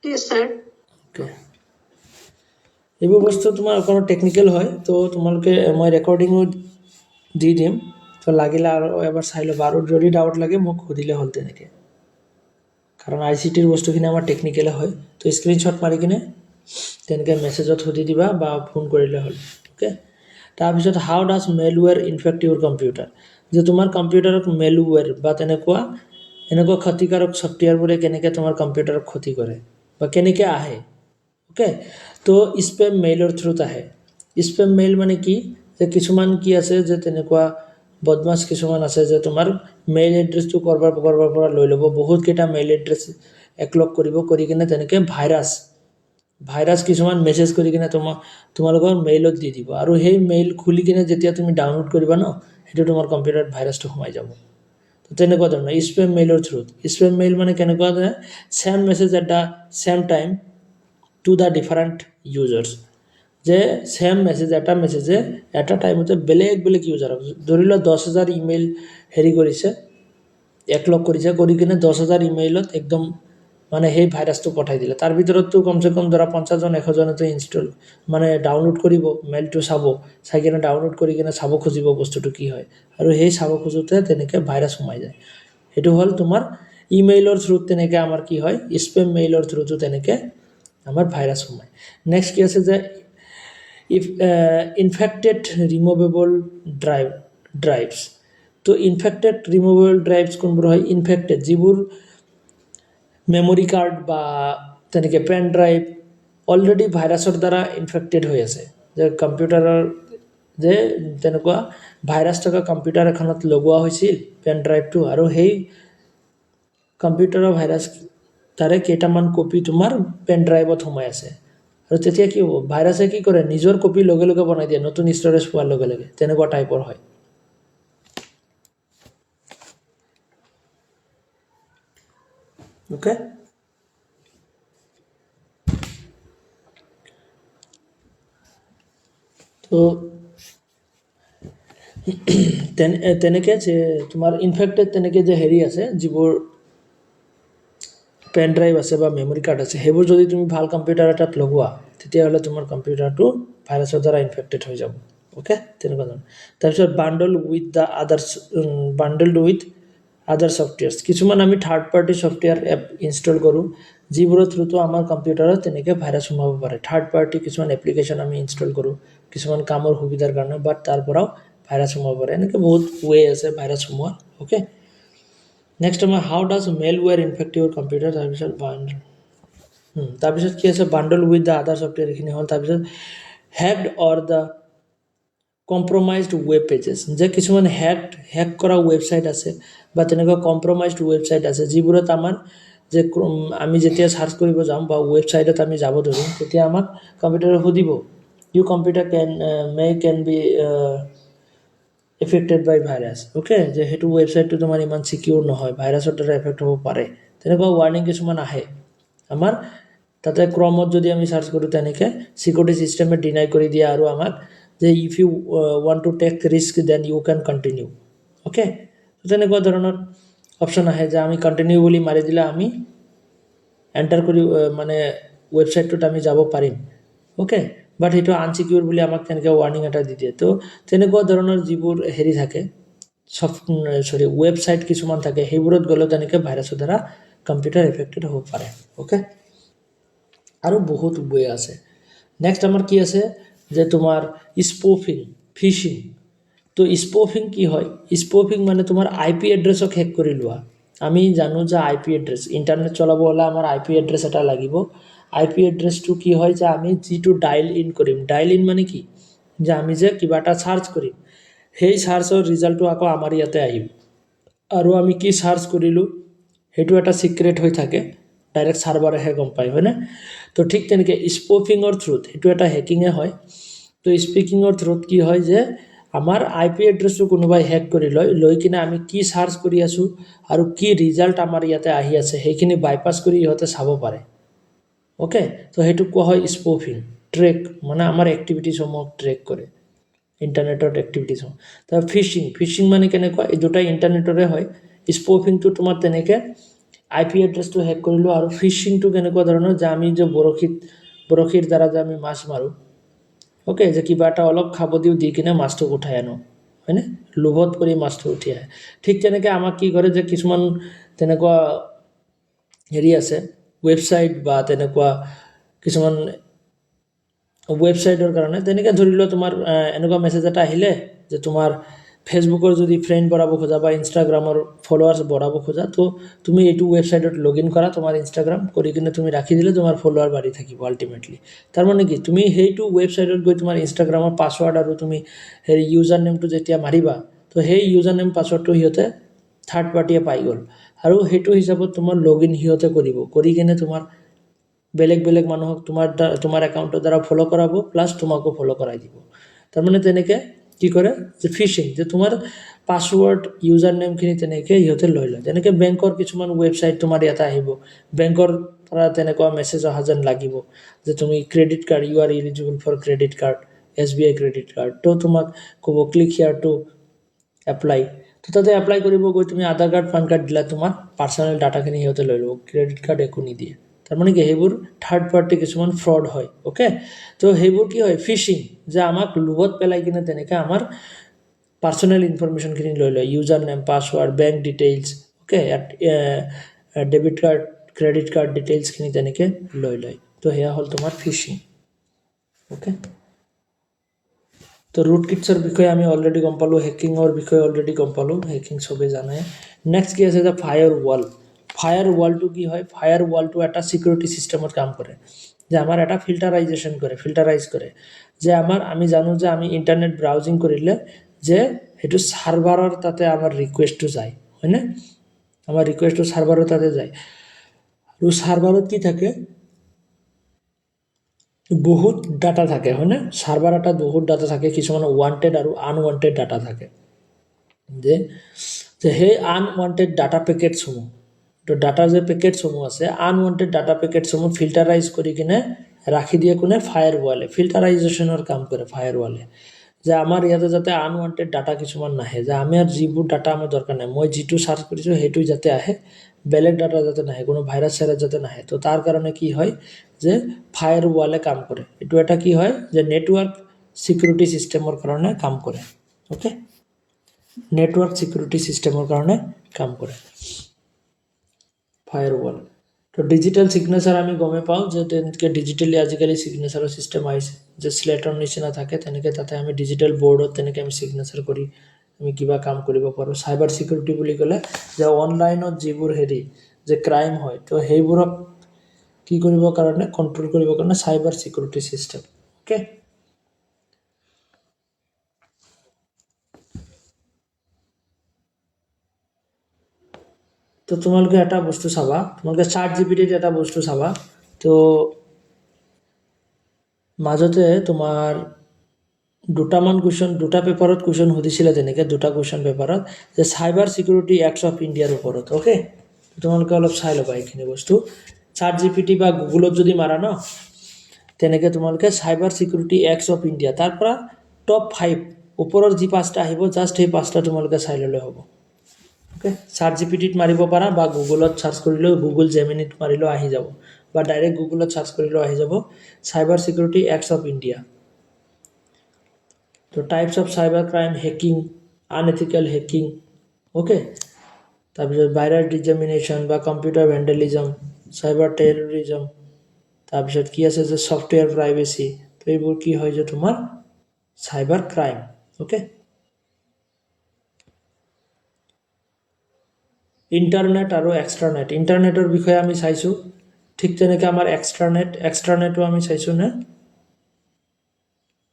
Yes, sir. অ'কে, এইবোৰ বস্তু তোমাৰ অকণমান টেকনিকেল হয়, তো তোমালোকে মই ৰেকৰ্ডিঙো দি দিম, তো লাগিলে আৰু এবাৰ চাই ল'বা, আৰু যদি ডাউট লাগে মোক সুধিলে হ'ল তেনেকৈ, কাৰণ ICTৰ বস্তুখিনি আমাৰ টেকনিকেলে হয়। তো স্ক্ৰীনশ্বট মাৰি কিনে তেনেকৈ মেছেজত সুধি দিবা বা ফোন কৰিলে হ'ল। অ'কে, তাৰপিছত how does malware infect your computer, যে তোমাৰ কম্পিউটাৰত মেলৱেৰ বা এনেকুৱা ক্ষতিকাৰক ছফ্টৱেৰবোৰে কেনেকৈ তোমাৰ কম্পিউটাৰক ক্ষতি কৰে বা কেনেকৈ আহে। অ'কে, তো স্পেম মেইলৰ থ্ৰুত আহে। স্পেম মেইল মানে কি, যে কিছুমান কি আছে যে তেনেকুৱা বদমাছ কিছুমান আছে যে তোমাৰ মেইল এড্ৰেছটো ক'ৰবাৰ পৰা লৈ ল'ব, বহুতকেইটা মেইল এড্ৰেছ একলগ কৰি কিনে তেনেকৈ ভাইৰাছ কিছুমান মেছেজ কৰি কিনে তোমালোকৰ মেইলত দি দিব, আৰু সেই মেইল খুলি কিনে যেতিয়া তুমি ডাউনলোড কৰিবা ন, সেইটো তোমাৰ কম্পিউটাৰত ভাইৰাছটো সোমাই যাব। তো তেনেকুৱা ধৰণৰ স্পেম মেইলৰ থ্ৰুত। স্পেম মেইল মানে কেনেকুৱা, যে same message at the same time to the different users, যে ছেম মেছেজ এটা মেছেজে এটা টাইমতে বেলেগ বেলেগ ইউজাৰক, ধৰি লোৱা 10,000 ইমেইল হেৰি কৰিছে, একলগ কৰিছে, কৰি কিনে 10,000 ইমেইলত একদম মানে সেই ভাইৰাছটো পঠাই দিলে। তাৰ ভিতৰততো কমচে কম ধৰা 50জন 100জনেতো মানে ডাউনলোড কৰিব, মেইলটো চাই কিনে ডাউনলোড কৰি কিনে চাব খুজিব বস্তুটো কি হয়, আৰু সেই চাব খোজোতে তেনেকৈ ভাইৰাছ সোমাই যায়। সেইটো হ'ল তোমাৰ ইমেইলৰ থ্ৰুত তেনেকৈ আমাৰ কি হয়, স্পেম মেইলৰ থ্ৰুটো তেনেকৈ আমাৰ ভাইৰাছ সোমায়। নেক্সট কি আছে, যে ইনফেক্টেড ৰিমুভেবল ড্ৰাইভছ। তো ইনফেক্টেড ৰিমুভেবল ড্ৰাইভছ কোনবোৰ হয়, ইনফেক্টেড যিবোৰ মেমৰি কাৰ্ড বা তেনেকৈ পেন ড্ৰাইভ অলৰেডি ভাইৰাছৰ দ্বাৰা ইনফেক্টেড হৈ আছে, যে কম্পিউটাৰৰ যে তেনেকুৱা ভাইৰাছ থকা কম্পিউটাৰ এখনত লগোৱা হৈছিল পেন ড্ৰাইভটো, আৰু সেই কম্পিউটাৰৰ ভাইৰাছ তাৰে কেইটামান কপি তোমাৰ পেন ড্ৰাইভত সোমাই আছে, আৰু তেতিয়া কি হ'ব, ভাইৰাছে কি কৰে, নিজৰ কপি লগে লগে বনাই দিয়ে নতুন ষ্ট'ৰেজ পোৱাৰ লগে লগে, তেনেকুৱা টাইপৰ হয়। অ'কে, তো তেনেকৈ যে তোমাৰ ইনফেক্টেড তেনেকৈ যে হেৰি আছে, যিবোৰ পেন ড্ৰাইভ আছে বা মেমৰি কাৰ্ড আছে, সেইবোৰ যদি তুমি ভাল কম্পিউটাৰ এটাত লগোৱা, তেতিয়াহ'লে তোমাৰ কম্পিউটাৰটো ভাইৰাছৰ দ্বাৰা ইনফেক্টেড হৈ যাব। অ'কে, তেনেকুৱা ধৰণৰ। তাৰপিছত বাণ্ডল উইথ আদাৰ ছফ্টৱেৰ্ছ, কিছুমান আমি third party software app install কৰোঁ, যিবোৰৰ থ্ৰুটো আমাৰ কম্পিউটাৰত তেনেকৈ ভাইৰাছ সোমাব পাৰে। থাৰ্ড পাৰ্টি কিছুমান এপ্লিকেশ্যন আমি ইনষ্টল কৰোঁ কিছুমান কামৰ সুবিধাৰ কাৰণে, বাট তাৰ পৰাও ভাইৰাছ সোমাব পাৰে। এনেকৈ বহুত ৱে আছে ভাইৰাছ সোমোৱাৰ। অ'কে, নেক্সট আমাৰ how does malware infect your computer, তাৰপিছত কি আছে, bundle with the other software, এইখিনি হ'ল। তাৰপিছত hacked or the compromised web pages, যে কিছুমান হেক কৰা ৱেবছাইট আছে বা তেনেকুৱা কম্প্ৰমাইজড ৱেবছাইট আছে, যিবোৰত আমাৰ যে আমি যেতিয়া চাৰ্চ কৰিব যাম বা ৱেবছাইটত আমি যাব ধৰিম, তেতিয়া আমাক কম্পিউটাৰে সুধিব, you computer can be affected by virus. Okay, যে সেইটো ৱেবছাইটটো তোমাৰ ইমান ছিকিউৰ নহয়, ভাইৰাছৰ দ্বাৰা এফেক্ট হ'ব পাৰে, তেনেকুৱা ৱাৰ্ণিং কিছুমান আহে আমাৰ তাতে। ক্ৰমত যদি আমি চাৰ্চ কৰোঁ, তেনেকৈ চিকিউৰিটি ছিষ্টেমে ডিনাই কৰি দিয়ে আৰু আমাক, যে if you want to take risk then you can continue. Okay, তেনেকুৱা ধৰণৰ অপশ্যন আহে, যে আমি কণ্টিনিউ বুলি মাৰি দিলে আমি এণ্টাৰ কৰি মানে ৱেবছাইটটোত আমি যাব পাৰিম। অ'কে, বাট সেইটো আনচিকিউৰ বুলি আমাক তেনেকৈ ৱাৰ্ণিং এটা দি দিয়ে। তো তেনেকুৱা ধৰণৰ যিবোৰ হেৰি থাকে ৱেবছাইট কিছুমান থাকে, সেইবোৰত গ'লে তেনেকৈ ভাইৰাছৰ দ্বাৰা কম্পিউটাৰ এফেক্টেড হ'ব পাৰে। অ'কে, আৰু বহুত ৱে আছে। নেক্সট আমাৰ কি আছে, যে তোমাৰ ফিচিং। তো স্পফিং কি হয়, স্পফিং মানে তোমাৰ IP এড্ৰেছক হেক কৰি লোৱা। আমি জানো যে IP এড্ৰেছ, ইণ্টাৰনেট চলাব হ'লে আমাৰ IP এড্ৰেছ এটা লাগিব। IP এড্ৰেছটো কি হয়, যে আমি যিটো ডাইল ইন কৰিম, ডাইল ইন মানে কি, যে আমি যে কিবা এটা চাৰ্চ কৰিম, সেই চাৰ্চৰ ৰিজাল্টটো আকৌ আমাৰ ইয়াতে আহিব, আৰু আমি কি চাৰ্চ কৰিলোঁ সেইটো এটা চিক্ৰেট হৈ থাকে, ডাইৰেক্ট চাৰ্ভাৰেহে গম পায়, হয়নে? তো ঠিক তেনেকৈ স্পফিঙৰ থ্ৰুত, সেইটো এটা হেকিঙে হয়। তো স্পিকিঙৰ থ্ৰুত কি হয়, যে আমাৰ IP এড্ৰেছটো কোনোবাই হেক কৰি লৈ কিনে আমি কি চাৰ্চ কৰি আছোঁ আৰু কি ৰিজাল্ট আমাৰ ইয়াতে আহি আছে, সেইখিনি বাইপাছ কৰি ইহঁতে চাব পাৰে। অ'কে, তো সেইটো কোৱা হয় স্পফিং। মানে আমাৰ এক্টিভিটিছসমূহ ট্ৰেক কৰে, ইণ্টাৰনেটৰ এক্টিভিটিছসমূহ। তাৰ ফিচিং মানে কেনেকুৱা, এই দুটাই ইণ্টাৰনেটৰে হয়। স্পফিংটো তোমাৰ তেনেকৈ IP এড্ৰেছটো হেক কৰিলোঁ আৰু ফিচিংটো কেনেকুৱা ধৰণৰ যে আমি যে বৰশীৰ দ্বাৰা যে আমি মাছ মাৰোঁ অ'কে যে কিবা এটা অলপ খাব দিওঁ দি কিনে মাছটো উঠাই আনো হয়নে লোভত কৰি মাছটো উঠি আহে ঠিক তেনেকৈ আমাক কি কৰে যে কিছুমান তেনেকুৱা হেৰি আছে ৱেবছাইট বা তেনেকুৱা কিছুমান ৱেবছাইটৰ কাৰণে তেনেকৈ ধৰি লোৱা তোমাৰ এনেকুৱা মেছেজ এটা আহিলে যে তোমাৰ ফেচবুকৰ যদি ফ্ৰেণ্ড বঢ়াব খোজা বা ইনষ্টাগ্ৰামৰ ফলোৱাৰ্ছ বঢ়াব খোজা তো তুমি এইটো ৱেবছাইটত লগ ইন কৰা তোমাৰ ইনষ্টাগ্ৰাম কৰি কিনে তুমি ৰাখি দিলে তোমাৰ ফলোৱাৰ বাঢ়ি থাকিব আল্টিমেটলি তাৰমানে কি তুমি সেইটো ৱেবছাইটত গৈ তোমাৰ ইনষ্টাগ্ৰামৰ পাছৱৰ্ড আৰু তুমি হেৰি ইউজাৰ নেমটো যেতিয়া মাৰিবা তো সেই ইউজাৰ নেম পাছৱৰ্ডটো সিহঁতে থাৰ্ড পাৰ্টিয়ে পাই গ'ল আৰু সেইটো হিচাপত তোমাৰ লগ ইন সিহঁতে কৰিব কৰি কিনে তোমাৰ বেলেগ বেলেগ মানুহক তোমাৰ একাউণ্টৰ দ্বাৰা ফ'ল' কৰাব প্লাছ তোমাকো ফ'ল' কৰাই দিব তাৰমানে তেনেকৈ কি কৰে যে ফিচিং যে তোমাৰ পাছৱৰ্ড ইউজাৰ নেমখিনি তেনেকৈ সিহঁতে লৈ লয় তেনেকৈ বেংকৰ কিছুমান ৱেবছাইট তোমাৰ ইয়াতে আহিব বেংকৰ পৰা তেনেকুৱা মেছেজ অহা যেন লাগিব যে তুমি credit card you are eligible for credit card SBI credit card তো তোমাক ক'ব ক্লিক হিয়াৰ টু এপ্লাই তো তাতে এপ্লাই কৰিব গৈ তুমি আধাৰ কাৰ্ড পান কাৰ্ড দিলা তোমাৰ পাৰ্চনেল ডাটাখিনি সিহঁতে লৈ ল'ব ক্ৰেডিট কাৰ্ড একো নিদিয়ে তাৰমানে কি সেইবোৰ থাৰ্ড পাৰ্টি কিছুমান ফ্ৰড হয় অ'কে তো সেইবোৰ কি হয় ফিচিং যে আমাক লোভত পেলাই কিনে তেনেকৈ আমাৰ পাৰ্চনেল ইনফৰমেশ্যনখিনি লৈ লয় user name password bank details okay debit card credit card ডিটেইলছখিনি তেনেকৈ লৈ লয় তো সেয়া হ'ল তোমাৰ ফিচিং অ'কে তো ৰুট কিটছৰ বিষয়ে আমি অলৰেডি গম পালোঁ হেকিঙৰ বিষয়ে অলৰেডি গম পালোঁ হেকিং চবেই জানে নেক্সট কি আছে যে ফায়াৰ ৱালটো কি হয় ফায়াৰ ৱালটো এটা ছিকিউৰিটি ছিষ্টেমত কাম কৰে যে আমাৰ এটা ফিল্টাৰাইজ কৰে যে আমি জানো যে আমি ইণ্টাৰনেট ব্ৰাউজিং কৰিলে যে সেইটো ছাৰ্ভাৰৰ তাতে আমাৰ ৰিকুৱেষ্টটো যায় হয়নে আমাৰ ৰিকুৱেষ্টটো ছাৰ্ভাৰৰ তাতে যায় আৰু ছাৰ্ভাৰত কি থাকে বহুত ডাটা থাকে হয়নে ছাৰ্ভাৰ এটাত বহুত ডাটা থাকে কিছুমান ৱান্টেড আৰু আনৱান্টেড ডাটা থাকে যে সেই আনৱান্টেড ডাটা পেকেটছসমূহ তো ডাটাৰ যে পেকেটছসমূহ আছে আনৱান্টেড ডাটা পেকেটছসমূহ ফিল্টাৰাইজ কৰি কিনে ৰাখি দিয়ে কোনে ফায়াৰ ৱালে ফিল্টাৰাইজেশ্যনৰ কাম কৰে ফায়াৰ ৱালে যে আমাৰ ইয়াতে যাতে আনৱান্টেড ডাটা কিছুমান নাহে যে আমাৰ যিবোৰ ডাটা আমাৰ দৰকাৰ নাই মই যিটো চাৰ্চ কৰিছোঁ সেইটো যাতে আহে বেলেগ ডাটা যাতে নাহে কোনো ভাইৰাছ চাইৰাছ যাতে নাহে তো তাৰ কাৰণে কি হয় যে ফায়াৰ ৱালে কাম কৰে এইটো এটা কি হয় যে নেটৱৰ্ক ছিকিউৰিটি ছিষ্টেমৰ কাৰণে কাম কৰে অ'কে নেটৱৰ্ক ছিকিউৰিটি ছিষ্টেমৰ কাৰণে কাম কৰে ফায়াৰ ৱাল তো ডিজিটেল ছিগনেচাৰ আমি গমে পাওঁ যে তেনেকৈ ডিজিটেলি আজিকালি ছিগনেচাৰৰ ছিষ্টেম আহিছে যে স্লেটৰ নিচিনা থাকে তেনেকৈ তাতে আমি ডিজিটেল বৰ্ডত তেনেকৈ আমি ছিগনেচাৰ কৰি আমি কিবা কাম কৰিব পাৰোঁ চাইবাৰ ছিকিউৰিটি বুলি ক'লে যে অনলাইনত যিবোৰ হেৰি যে ক্ৰাইম হয় তো সেইবোৰক কি কৰিবৰ কাৰণে কণ্ট্ৰল কৰিবৰ কাৰণে চাইবাৰ ছিকিউৰিটি ছিষ্টেম অ'কে তো তোমালোকে এটা বস্তু চাবা তোমালোকে ChatGPTত এটা বস্তু চাবা তো মাজতে তোমাৰ দুটা পেপাৰত কুৱেশ্যন সুধিছিলে তেনেকৈ দুটা কুৱেশ্যন পেপাৰত যে চাইবাৰ ছিকিউৰিটি এক্টছ অফ ইণ্ডিয়াৰ ওপৰত অ'কে তোমালোকে অলপ চাই ল'বা এইখিনি বস্তু ChatGPT বা গুগলত যদি মাৰা ন তেনেকৈ তোমালোকে cyber security acts of India তাৰ পৰা টপ 5 ওপৰৰ যি পাঁচটা আহিব জাষ্ট সেই পাঁচটা তোমালোকে চাই ল'লে হ'ব অ'কে ChatGPTত মাৰিব পাৰা বা গুগলত চাৰ্চ কৰিলেও গুগল জেমিনিত মাৰিলেও আহি যাব বা ডাইৰেক্ট গুগলত চাৰ্চ কৰিলেও আহি যাব cyber security acts of India তো types of cyber crime hacking unethical hacking okay তাৰপিছত ভাইৰাছ ডিজেমিনেশ্যন বা কম্পিউটাৰ ভেণ্ডেলিজম চাইবাৰ টেৰৰিজম তাৰপিছত কি আছে যে ছফ্টৱেৰ প্ৰাইভেচি তো এইবোৰ কি হয় যে তোমাৰ চাইবাৰ ক্ৰাইম অ'কে ইণ্টাৰনেট আৰু এক্সট্ৰানেট ইণ্টাৰনেটৰ বিষয়ে আমি চাইছোঁ ঠিক তেনেকৈ আমাৰ এক্সট্ৰানেটো আমি চাইছোঁ নে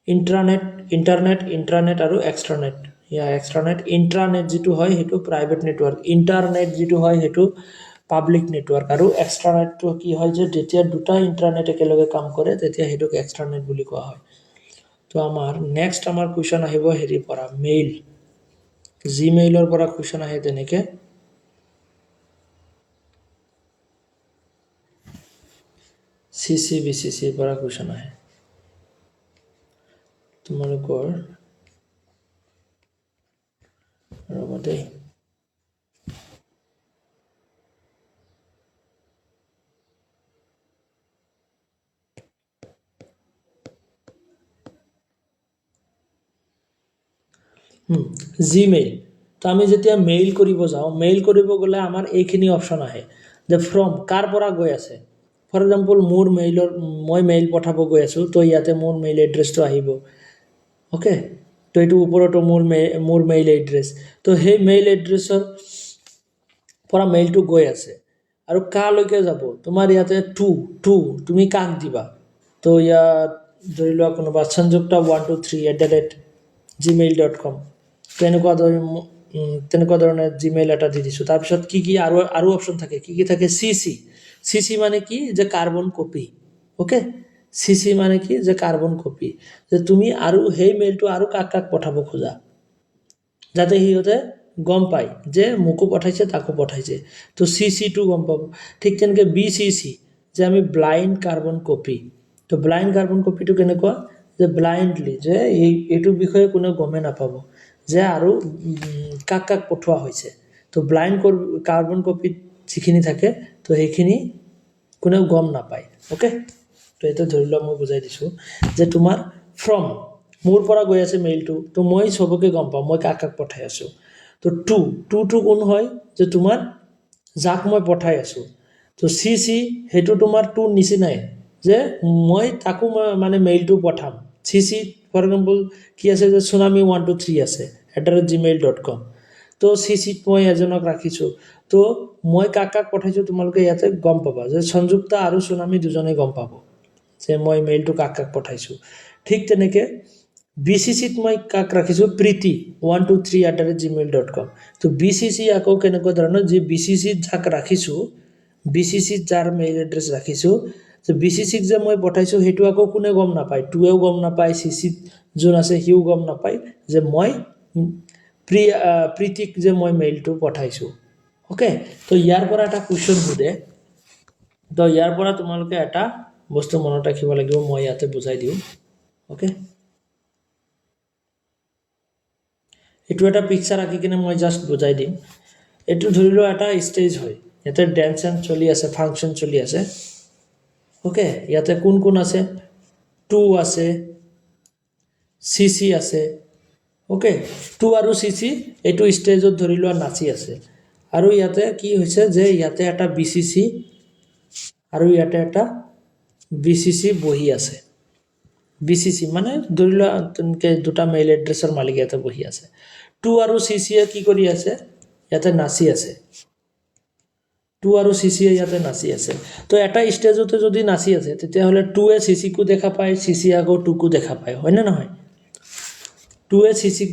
ইণ্টাৰনেট আৰু এক্সট্ৰানেট এক্সট্ৰানেট ইণ্ট্ৰানেট যিটো হয় সেইটো প্ৰাইভেট নেটৱৰ্ক ইণ্টাৰনেট যিটো হয় সেইটো পাব্লিক নেটৱৰ্ক আৰু এক্সট্ৰানেটটো কি হয় যে যেতিয়া দুটা ইণ্টাৰনেট একেলগে কাম কৰে তেতিয়া সেইটোক এক্সট্ৰানেট বুলি কোৱা হয় তো আমাৰ নেক্সট আমাৰ কুৱেশ্যন আহিব হেৰিৰ পৰা জিমেইলৰ পৰা কুৱেশ্যন আহে তেনেকৈ CCBCCৰ পৰা কুৱেশ্যন আহে তোমালোকৰ ৰ'বা দেই জিমেইল তো আমি যেতিয়া মেইল কৰিব যাওঁ মেইল কৰিব গ'লে আমাৰ এইখিনি অপশ্যন আহে যে ফ্ৰম কাৰ পৰা গৈ আছে ফৰ এক্সাম্পল মোৰ মেইলৰ মই মেইল পঠাব গৈ আছোঁ তো ইয়াতে মোৰ মেইল এড্ৰেছটো আহিব ওকে তো এইটো ওপৰতো মোৰ মেইল এড্ৰেছ তো সেই মেইল এড্ৰেছৰ পৰা মেইলটো গৈ আছে আৰু কালৈকে যাব তোমাৰ ইয়াতে টু তুমি কাক দিবা তো ইয়াত ধৰি লোৱা কোনোবা sanjukta123@gmail.com তেনেকুৱা ধৰণে জিমেইল এটা দি দিছোঁ তাৰপিছত কি আৰু অপশ্যন থাকে কি থাকে চিচি মানে কি যে কাৰ্বন কপি ওকে চিচি মানে কি যে কাৰ্বন কপি যে তুমি আৰু সেই মেইলটো আৰু কাক পঠাব খোজা যাতে সিহঁতে গম পায় যে মোকো পঠাইছে তাকো পঠাইছে তো চিচিটো গম পাব ঠিক তেনেকৈ বিচিচি যে আমি ব্লাইণ্ড কাৰ্বন কপি তো ব্লাইণ্ড কাৰ্বন কপিটো কেনেকুৱা যে ব্লাইণ্ডলি যে এইটোৰ বিষয়ে কোনেও গমেই নাপাব যে আৰু কাক পঠোৱা হৈছে তো ব্লাইণ্ড কাৰ্বন কপিত যিখিনি থাকে তো সেইখিনি কোনেও গম নাপায় ওকে তো এটা ধৰি লোৱা মই বুজাই দিছোঁ যে তোমাৰ ফ্ৰম মোৰ পৰা গৈ আছে মেইলটো তো মই চবকে গম পাওঁ মই কাক পঠাই আছোঁ তো টু কোন হয় যে তোমাৰ যাক মই পঠাই আছোঁ তো চিচি সেইটো তোমাৰ টুৰ নিচিনাই যে মই তাকো মানে মেইলটো পঠাম চিচি ফৰ এক্সাম্পল কি আছে যে tsunami123 আছে @gmail.com তো চিচিত মই এজনক ৰাখিছোঁ তো মই কাক পঠাইছোঁ তোমালোকে ইয়াতে গম পাবা যে সংযুক্তা আৰু tsunami দুজনে গম পাব যে মই মেইলটো কাক পঠাইছোঁ ঠিক তেনেকৈ বিচিচিত মই কাক ৰাখিছোঁ প্ৰীতি 123@gmail.com তো বিচিচি আকৌ কেনেকুৱা ধৰণৰ যে বিচিচিত যাক ৰাখিছোঁ বিচিচিত যাৰ মেইল এড্ৰেছ ৰাখিছোঁ যে বিচিচিক যে মই পঠাইছোঁ সেইটো আকৌ কোনে গম নাপায় টুৱেও গম নাপায় চিচিত যোন আছে সিও গম নাপায় যে মই প্ৰীতিক যে মই মেইলটো পঠাইছোঁ ওকে তো ইয়াৰ পৰা এটা কুৱেশ্যন সোধে তো ইয়াৰ পৰা তোমালোকে এটা বস্তু মনত ৰাখিব লাগিব মই ইয়াতে বুজাই দিওঁ ওকে এইটো এটা পিকচাৰ আঁকি কিনে মই জাষ্ট বুজাই দিম এইটো ধৰি লোৱা এটা ষ্টেজ হয় ইয়াতে ডেন্স চলি আছে ফাংচন চলি আছে ওকে ইয়াতে কোন আছে টু আছে চিচি আছে ওকে টু আৰু চিচি এইটো ষ্টেজত ধৰি লোৱা নাচি আছে আৰু ইয়াতে কি হৈছে যে ইয়াতে এটা বিচিচি আৰু ইয়াতে এটা বিচিচি বহি আছে বিচিচি মানে ধৰি লোৱা তেনেকৈ দুটা মেইল এড্ৰেছৰ মালিক ইয়াতে বহি আছে টু আৰু চিচিয়ে কি কৰি আছে ইয়াতে নাচি আছে টু আৰু চিচিয়ে ইয়াতে নাচি আছে তো এটা ষ্টেজতে যদি নাচি আছে তেতিয়াহ'লে টুৱে চিচিকো দেখা পায় চিচি আকৌ টুকো দেখা পায় হয়নে নহয় টুৱে চিচিক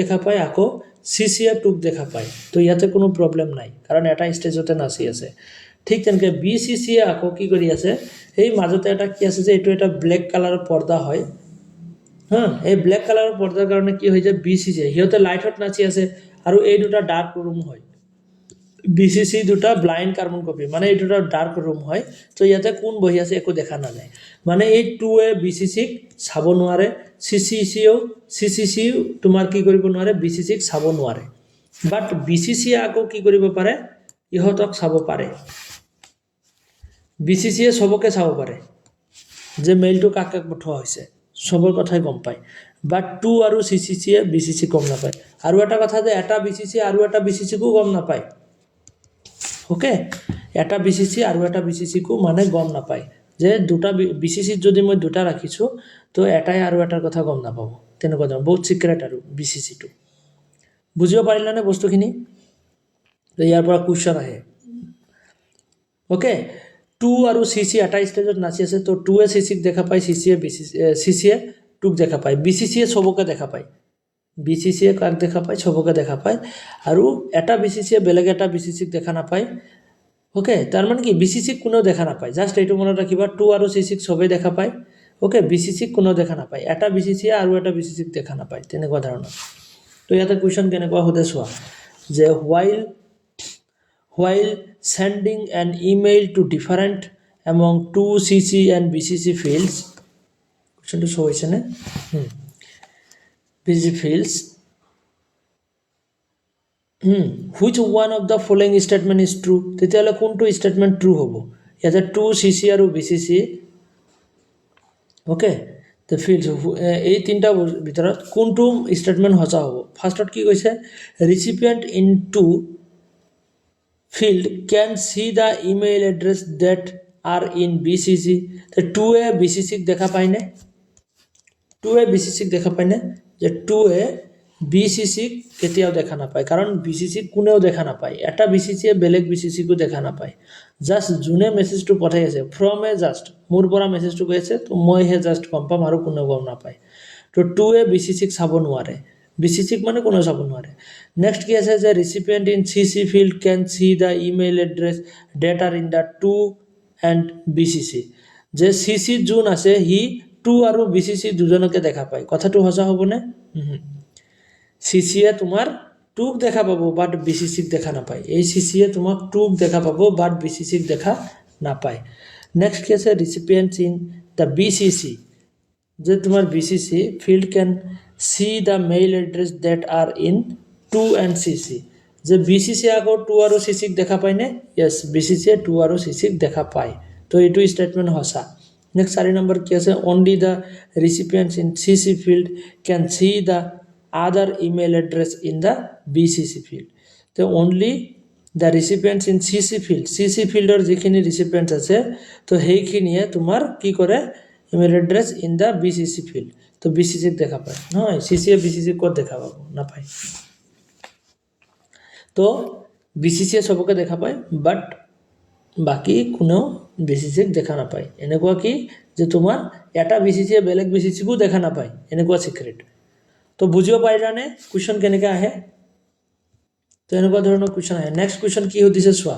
দেখা পায় আকৌ চিচিয়ে টুক দেখা পায় তো ইয়াতে কোনো প্ৰব্লেম নাই কাৰণ এটা ষ্টেজতে নাচি আছে ঠিক তেনেকৈ বিচিচিয়ে আকৌ কি কৰি আছে সেই মাজতে এটা কি আছে যে এইটো এটা ব্লেক কালাৰৰ পৰ্দা হয় এই ব্লেক কালাৰৰ পৰ্দাৰ কাৰণে কি হৈ যায় বিচিচি সিহঁতে লাইটত নাচি আছে আৰু এই দুটা ডাৰ্ক ৰুম হয় বিচিচি দুটা ব্লাইণ্ড কাৰ্বন কপি মানে এই দুটা ডাৰ্ক ৰুম হয় তো ইয়াতে কোন বহি আছে একো দেখা নাযায় মানে এই টুৱে বিচিচিক চাব নোৱাৰে চিচিচিও তোমাৰ কি কৰিব নোৱাৰে বিচিচিক চাব নোৱাৰে বাট বিচিচিয়ে আকৌ কি কৰিব পাৰে ইহঁতক চাব পাৰে বিচিচিয়ে চবকে চাব পাৰে যে মেইলটো কাক পঠোৱা হৈছে চবৰ কথাই গম পায় বাট টু আৰু চিচিচিয়ে বিচিচি গম নাপায় আৰু এটা কথা যে এটা বিচিচি আৰু এটা বিচিচিকো গম নাপায় ওকে এটা বিচিচি আৰু এটা বিচিচিকো মানে গম নাপায় যে দুটা বিচিচিত যদি মই দুটা ৰাখিছোঁ তো এটাই আৰু এটাৰ কথা গম নাপাব তেনেকুৱা ধৰণৰ বহুত চিক্ৰেট আৰু বিচিচিটো বুজিব পাৰিলানে বস্তুখিনি তো ইয়াৰ পৰা কুৱেশ্যন আহে ওকে টু আৰু চিচি এটা ষ্টেজত নাচি আছে তো টুৱে চিচিক দেখা পায় চিচিয়ে টুক দেখা পায় বিচিচিয়ে চবকে দেখা পায় বিচিচিয়ে কাক দেখা পায় চবকে দেখা পায় আৰু এটা বিচিচিয়ে বেলেগ এটা বিচিচিক দেখা নাপায় ওকে তাৰ মানে কি বিচিচিক কোনেও দেখা নাপায় জাষ্ট এইটো মনত ৰাখিবা টু আৰু চিচিক চবেই দেখা পায় ওকে বিচিচিক কোনেও দেখা নাপায় এটা বিচিচিয়ে আৰু এটা বিচিচিক দেখা নাপায় তেনেকুৱা ধৰণৰ তো ইয়াতে কুৱেশ্যন কেনেকুৱা সোধে চোৱা যে while sending an email to different among 2CC and BCC fields question to show is BCC fields which one of the following statement is true তেতিয়াহ'লে কোনটো statement true হ'ব ইয়াতে 2CC আৰু BCC ওকে দ্য ফিল্ডছ এই তিনিটা ভিতৰত কোনটো statement সঁচা হ'ব ফাৰ্ষ্টত কি কৈছে recipient in to field can see the email address that are in BCC the 2a BCC দেখা পায় না 2a BCC দেখা পায় না যে 2a BCC কেতিয়াও দেখা নাপায় কাৰণ BCC কোনেও দেখা নাপায় এটা BCC এ বেলেগ BCC কো দেখা নাপায় জাস্ট জুনে মেছেজটো পঠাই আছে ফ্ৰম এ জাস্ট মোৰ পৰা মেছেজটো গৈছে তো মই হে জাস্ট গম পাম আৰু কোনেও গম নাপায় তো 2a BCC চাব নোৱাৰে BCC মানে কোনো চাব নোৱাৰে নেক্সট কি আছে যে recipient in CC field can see the email address that are in the 2 and BCC যে CC যোন আছে হি 2 আৰু BCC দুজনকে দেখা পায় কথাটো সঁচা হ'বনে CC এ তোমাৰ 2 দেখা পাবো বাট BCC দেখা নাপায় এই CC এ তোমাক 2 দেখা পাবো বাট BCC দেখা নাপায় নেক্সট কি আছে ৰিচিপিয়েণ্ট ইন the BCC যে তোমার BCC field can see the mail address that are in 2 and CC যে BCC আগো 2 আৰু CC দেখা পায় নে yes BCC 2 আৰু CC দেখা পায় তো এটো স্টেটমেন্ট হসা নেক্সট 4 নম্বৰ কি আছে only the recipients in CC field can see the other email address in the BCC field তো only the recipients in CC field or যেখিনি recipients আছে তো সেইখিনিয়ে তোমাৰ কি কৰে email address in the BCC field তো BCC দেখা পায় নহয় CC এ BCC কোড দেখা পাবো না পায় তো BCC সবকে দেখা পায় বাট বাকি কোনো BCC দেখা না পায় এনেকুৱা কি যে তোমাৰ এটা BCC এ বেলেগ BCC কো দেখা না পায় এনেকুৱা সিক্ৰেট তো বুজিব পাৰিলানে কোৱেশ্চন কেনেকা আহে তো এনেকুৱা ধৰণৰ কোৱেশ্চন আহে নেক্সট কোৱেশ্চন কি হদিছে চোৱা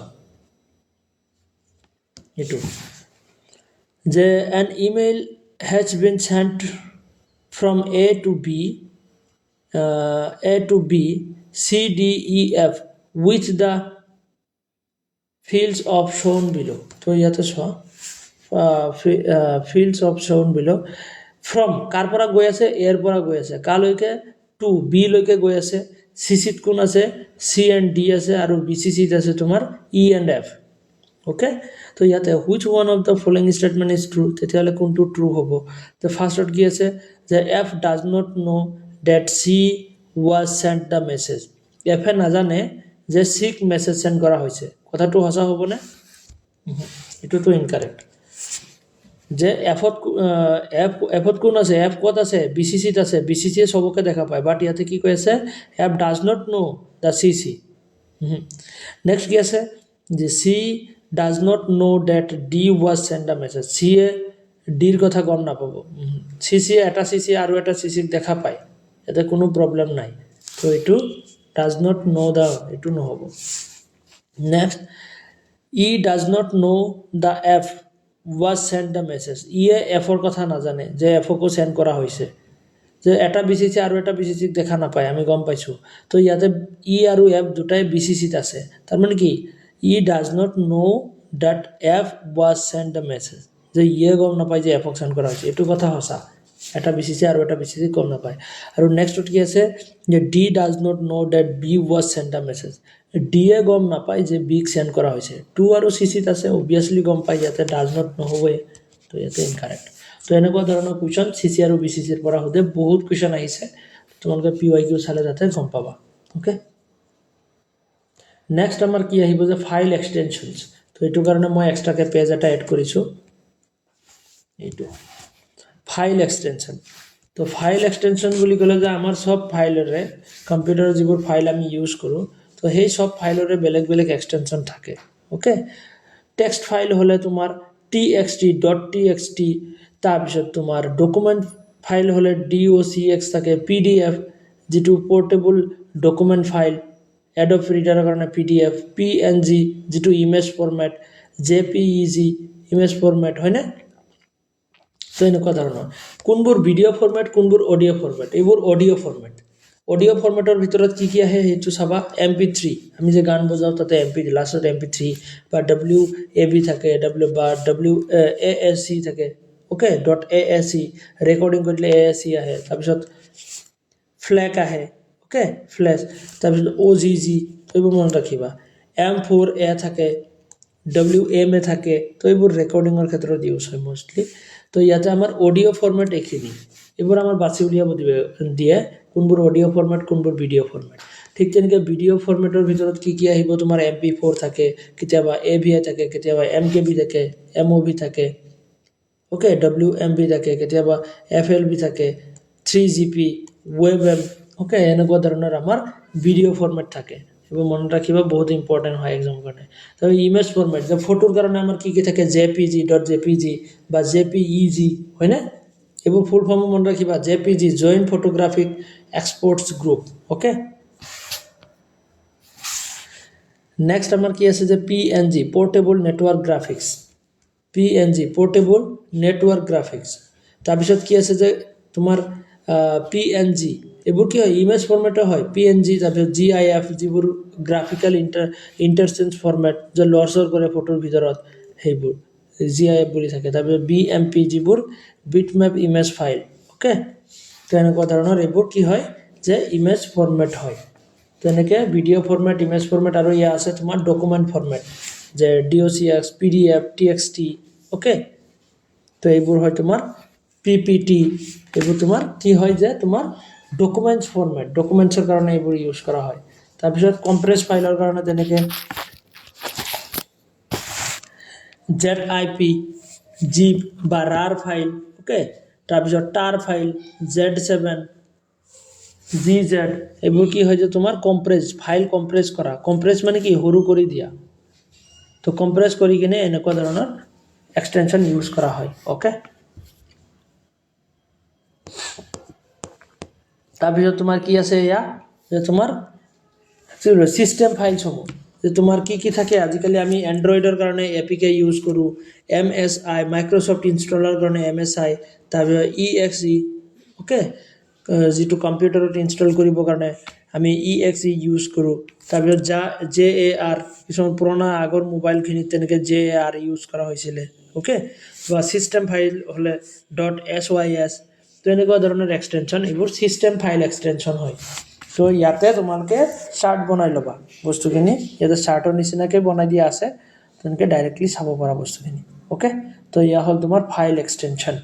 এটো যে an email has been sent from A to B C D E F with the fields of shown below তো ইয়াতে চোৱা fields of shown below from কাৰ পৰা গৈ আছে এৰ পৰা গৈ আছে কালৈকে টু বি লৈকে গৈ আছে সিসিত কোন আছে সি এণ্ড ডি আছে আৰু বিসিসিত আছে তোমাৰ ই এণ্ড এফ okay তো ইয়াতে which one of the following statement is true তেতিয়ালে কোনটো ট্ৰু হ'ব তো ফাৰ্স্টত কি আছে যে f does not know that c was sent the message f এ নাজানে যে c ক মেসেজ সেন্ড কৰা হৈছে কথাটো সঁচা হ'ব নে এটো তো ইনকারেক্ট যে f ত কোন আছে f কত আছে BCC ত আছে BCC এ সবকে দেখা পায় বাট ইয়াতে কি কৈ আছে f does not know the CC next কি আছে যে c does not know that D was sent a message C A D ৰ কথা গম না পাবো CC এটা CC আৰু এটা CC দেখা পায় এতে কোনো প্ৰবলেম নাই তো এটো does not know the এটো নহব next E does not know the F was sent the message E A F ৰ কথা না জানে যে F কো সেন্ড কৰা হৈছে যে এটা BCC আৰু এটা BCC দেখা না পায় আমি গম পাইছো তো ইয়াতে E আৰু F দুটাই BCC ত আছে তাৰ মানে কি E does not know that F was sent the message যে ইয়ে গম না পায় যে F সেন্ড কৰা হৈছে এটো কথা হসা এটা BCC আৰু এটা BCC গম না পায় আৰু নেক্সট কি আছে যে D does not know that B was sent the message D এ গম না পায় যে B ক সেন্ড কৰা হৈছে 2 আৰু CC ত আছে obviously গম পায় ইয়াতে does not know হবে তো ইয়াতে ইনকারেক্ট তো এনেকুৱা ধৰণৰ কোৱেশ্চন CC আৰু BCC ৰ পৰা হদে বহুত কোৱেশ্চন আহিছে তোমালোকে PYQ চালে যাতে গম পাবা ওকে নেক্সট আমাৰ কি আহিব যে ফাইল এক্সটেনশনস তো এটো কাৰণে মই এক্সট্ৰাকে পেজ এটা এড কৰিছো এইটো ফাইল এক্সটেনশন তো ফাইল এক্সটেনশন বুলি ক'লে যে আমাৰ সব ফাইলৰে কম্পিউটাৰৰ যিবোৰ ফাইল আমি ইউজ কৰো তো সেই সব ফাইলৰে বেলেগ বেলেগ এক্সটেনশন থাকে ওকে টেক্সট ফাইল হলে তোমাৰ txt.txt তাৰপিছত তোমাৰ ডকুমেন্ট ফাইল হলে docx থাকে pdf যেটো portable document file Adobe Reader কাৰণে PDF PNG যেটো image format JPEG image format হয় না তো এনেকুৱা ধৰণৰ কোনবোৰ ভিডিও ফৰম্যাট কোনবোৰ অডিও ফৰম্যাট এইবোৰ অডিও ফৰম্যাটৰ ভিতৰত কি আহে হেতু চাবা MP3 আমি যে গান বজাও তাতে MP লাষ্টত MP3 বা WAV থাকে WASC থাকে ওকে .ASC ৰেকৰ্ডিং কৰিলে ASC আহে তাৰপিছত ফ্ল্যাগ আহে ওকে ফ্ল্যাশ তাৰপিছত OGG এইবোৰ মনত ৰাখিবা M4A থাকে WMA থাকে তো এইবোৰ ৰেকৰ্ডিংৰ ক্ষেত্ৰত ইউজ হয় মোস্টলি তো ইয়াতে আমাৰ অডিঅ' ফৰ্মেট এইখিনি এইবোৰ আমাৰ বাছি উলিয়াব দিয়ে কোনবোৰ অডিঅ' ফৰ্মেট কোনবোৰ ভিডিঅ' ফৰ্মেট ঠিক তেনেকৈ ভিডিঅ' ফৰ্মেটৰ ভিতৰত কি আহিব তোমাৰ MP4 থাকে কেতিয়াবা AVI থাকে কেতিয়াবা MKB থাকে MOV থাকে ওকে WMB থাকে কেতিয়াবা FLB থাকে 3GP WebM ওকে এনেকুৱা ধৰণৰ আমাৰ ভিডিঅ' ফৰ্মেট থাকে এইবোৰ মনত ৰাখিব বহুত ইম্পৰ্টেণ্ট হয় এক্সামৰ কাৰণে তো ইমেজ ফৰ্মেট যে ফটোৰ কাৰণে আমাৰ কি থাকে JPG বা JPEG হয়নে এইবোৰ ফুল ফৰ্ম মনত ৰাখিবা JPG joint photographic exports group okay next আমাৰ কি আছে যে PNG portable network graphics PNG portable network graphics তাৰপিছত কি আছে যে তোমাৰ PNG এইবোৰ কি হয় ইমেজ ফৰ্মেটৰ হয় PNG তাৰপিছত GIF যিবোৰ গ্ৰাফিক্যাল ইন্টাৰচেঞ্জ ফৰ্মেট যে লৰচৰ কৰে ফটোৰ ভিতৰত সেইবোৰ GIF বুলি থাকে তাৰপিছত BMP যিবোৰ বিটমেপ ইমেজ ফাইল ওকে তেনেকুৱা ধৰণৰ এইবোৰ কি হয় যে ইমেজ ফৰ্মেট হয় তেনেকৈ ভিডিঅ' ফৰ্মেট ইমেজ ফৰ্মেট আৰু ইয়া আছে তোমাৰ ডকুমেণ্ট ফৰ্মেট যে DOCX PDF TXT ওকে তো এইবোৰ হয় তোমাৰ PPT এইবোৰ তোমাৰ কি হয় যে তোমাৰ ডকুমেণ্টছ ফৰ্মেট ডকুমেণ্টছৰ কাৰণে এইবোৰ ইউজ কৰা হয় তাৰপিছত কম্প্ৰেছ ফাইলৰ কাৰণে তেনেকৈ ZIP জিপ বা RAR ফাইল ওকে তাৰপিছত TAR ফাইল Z7 GZ এইবোৰ কি হয় যে তোমাৰ কম্প্ৰেছ ফাইল কম্প্ৰেছ কৰা কম্প্ৰেছ মানে কি সৰু কৰি দিয়া তো কম্প্ৰেছ কৰি কিনে এনেকুৱা ধৰণৰ এক্সটেনশন ইউজ কৰা হয় ওকে তাৰপিছত তোমাৰ কি আছে এয়া যে তোমাৰ সিস্টেম ফাইলসমূহ যে তোমাৰ কি থাকে আজিকালি আমি এন্ড্ৰইডৰ কাৰণে APK ইউজ কৰোঁ MSI মাইক্ৰসফট ইনষ্টলাৰ কাৰণে MSI তাৰপিছত EXE ওকে যিটো কম্পিউটাৰত ইনষ্টল কৰিবৰ কাৰণে আমি EXE ইউজ কৰোঁ তাৰপিছত JAR কিছুমান পুৰণা আগৰ মোবাইলখিনিত তেনেকৈ JAR ইউজ কৰা হৈছিলে ওকে বা চিষ্টেম ফাইল হ'লে .sys তো এনেকুৱা ধৰণৰ এক্সটেনশ্যন এইবোৰ চিষ্টেম ফাইল এক্সটেনশ্যন হয় তো ইয়াতে তোমালোকে চাৰ্ট বনাই ল'বা বস্তুখিনি ইয়াতে চাৰ্টৰ নিচিনাকৈ বনাই দিয়া আছে তেনেকৈ ডাইৰেক্টলি চাব পৰা বস্তুখিনি ওকে তো ইয়া হ'ল তোমাৰ ফাইল এক্সটেনশ্যন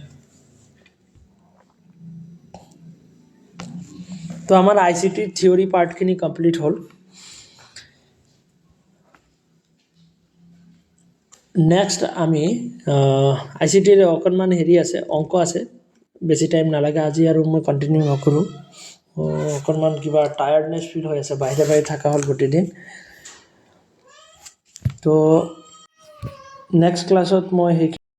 তো আমাৰ ICT থিয়ৰী পাৰ্টখিনি কমপ্লিট হ'ল নেক্সট আমি ICTৰ অকণমান হেৰি আছে অংক আছে বেছি টাইম নালাগে আজি আৰু মই কণ্টিনিউ নকৰোঁ অকণমান কিবা টায়াৰ্ডনেছ ফিল হৈ আছে বাহিৰে থকা হ'ল গোটেই দিন তো নেক্সট ক্লাছত মই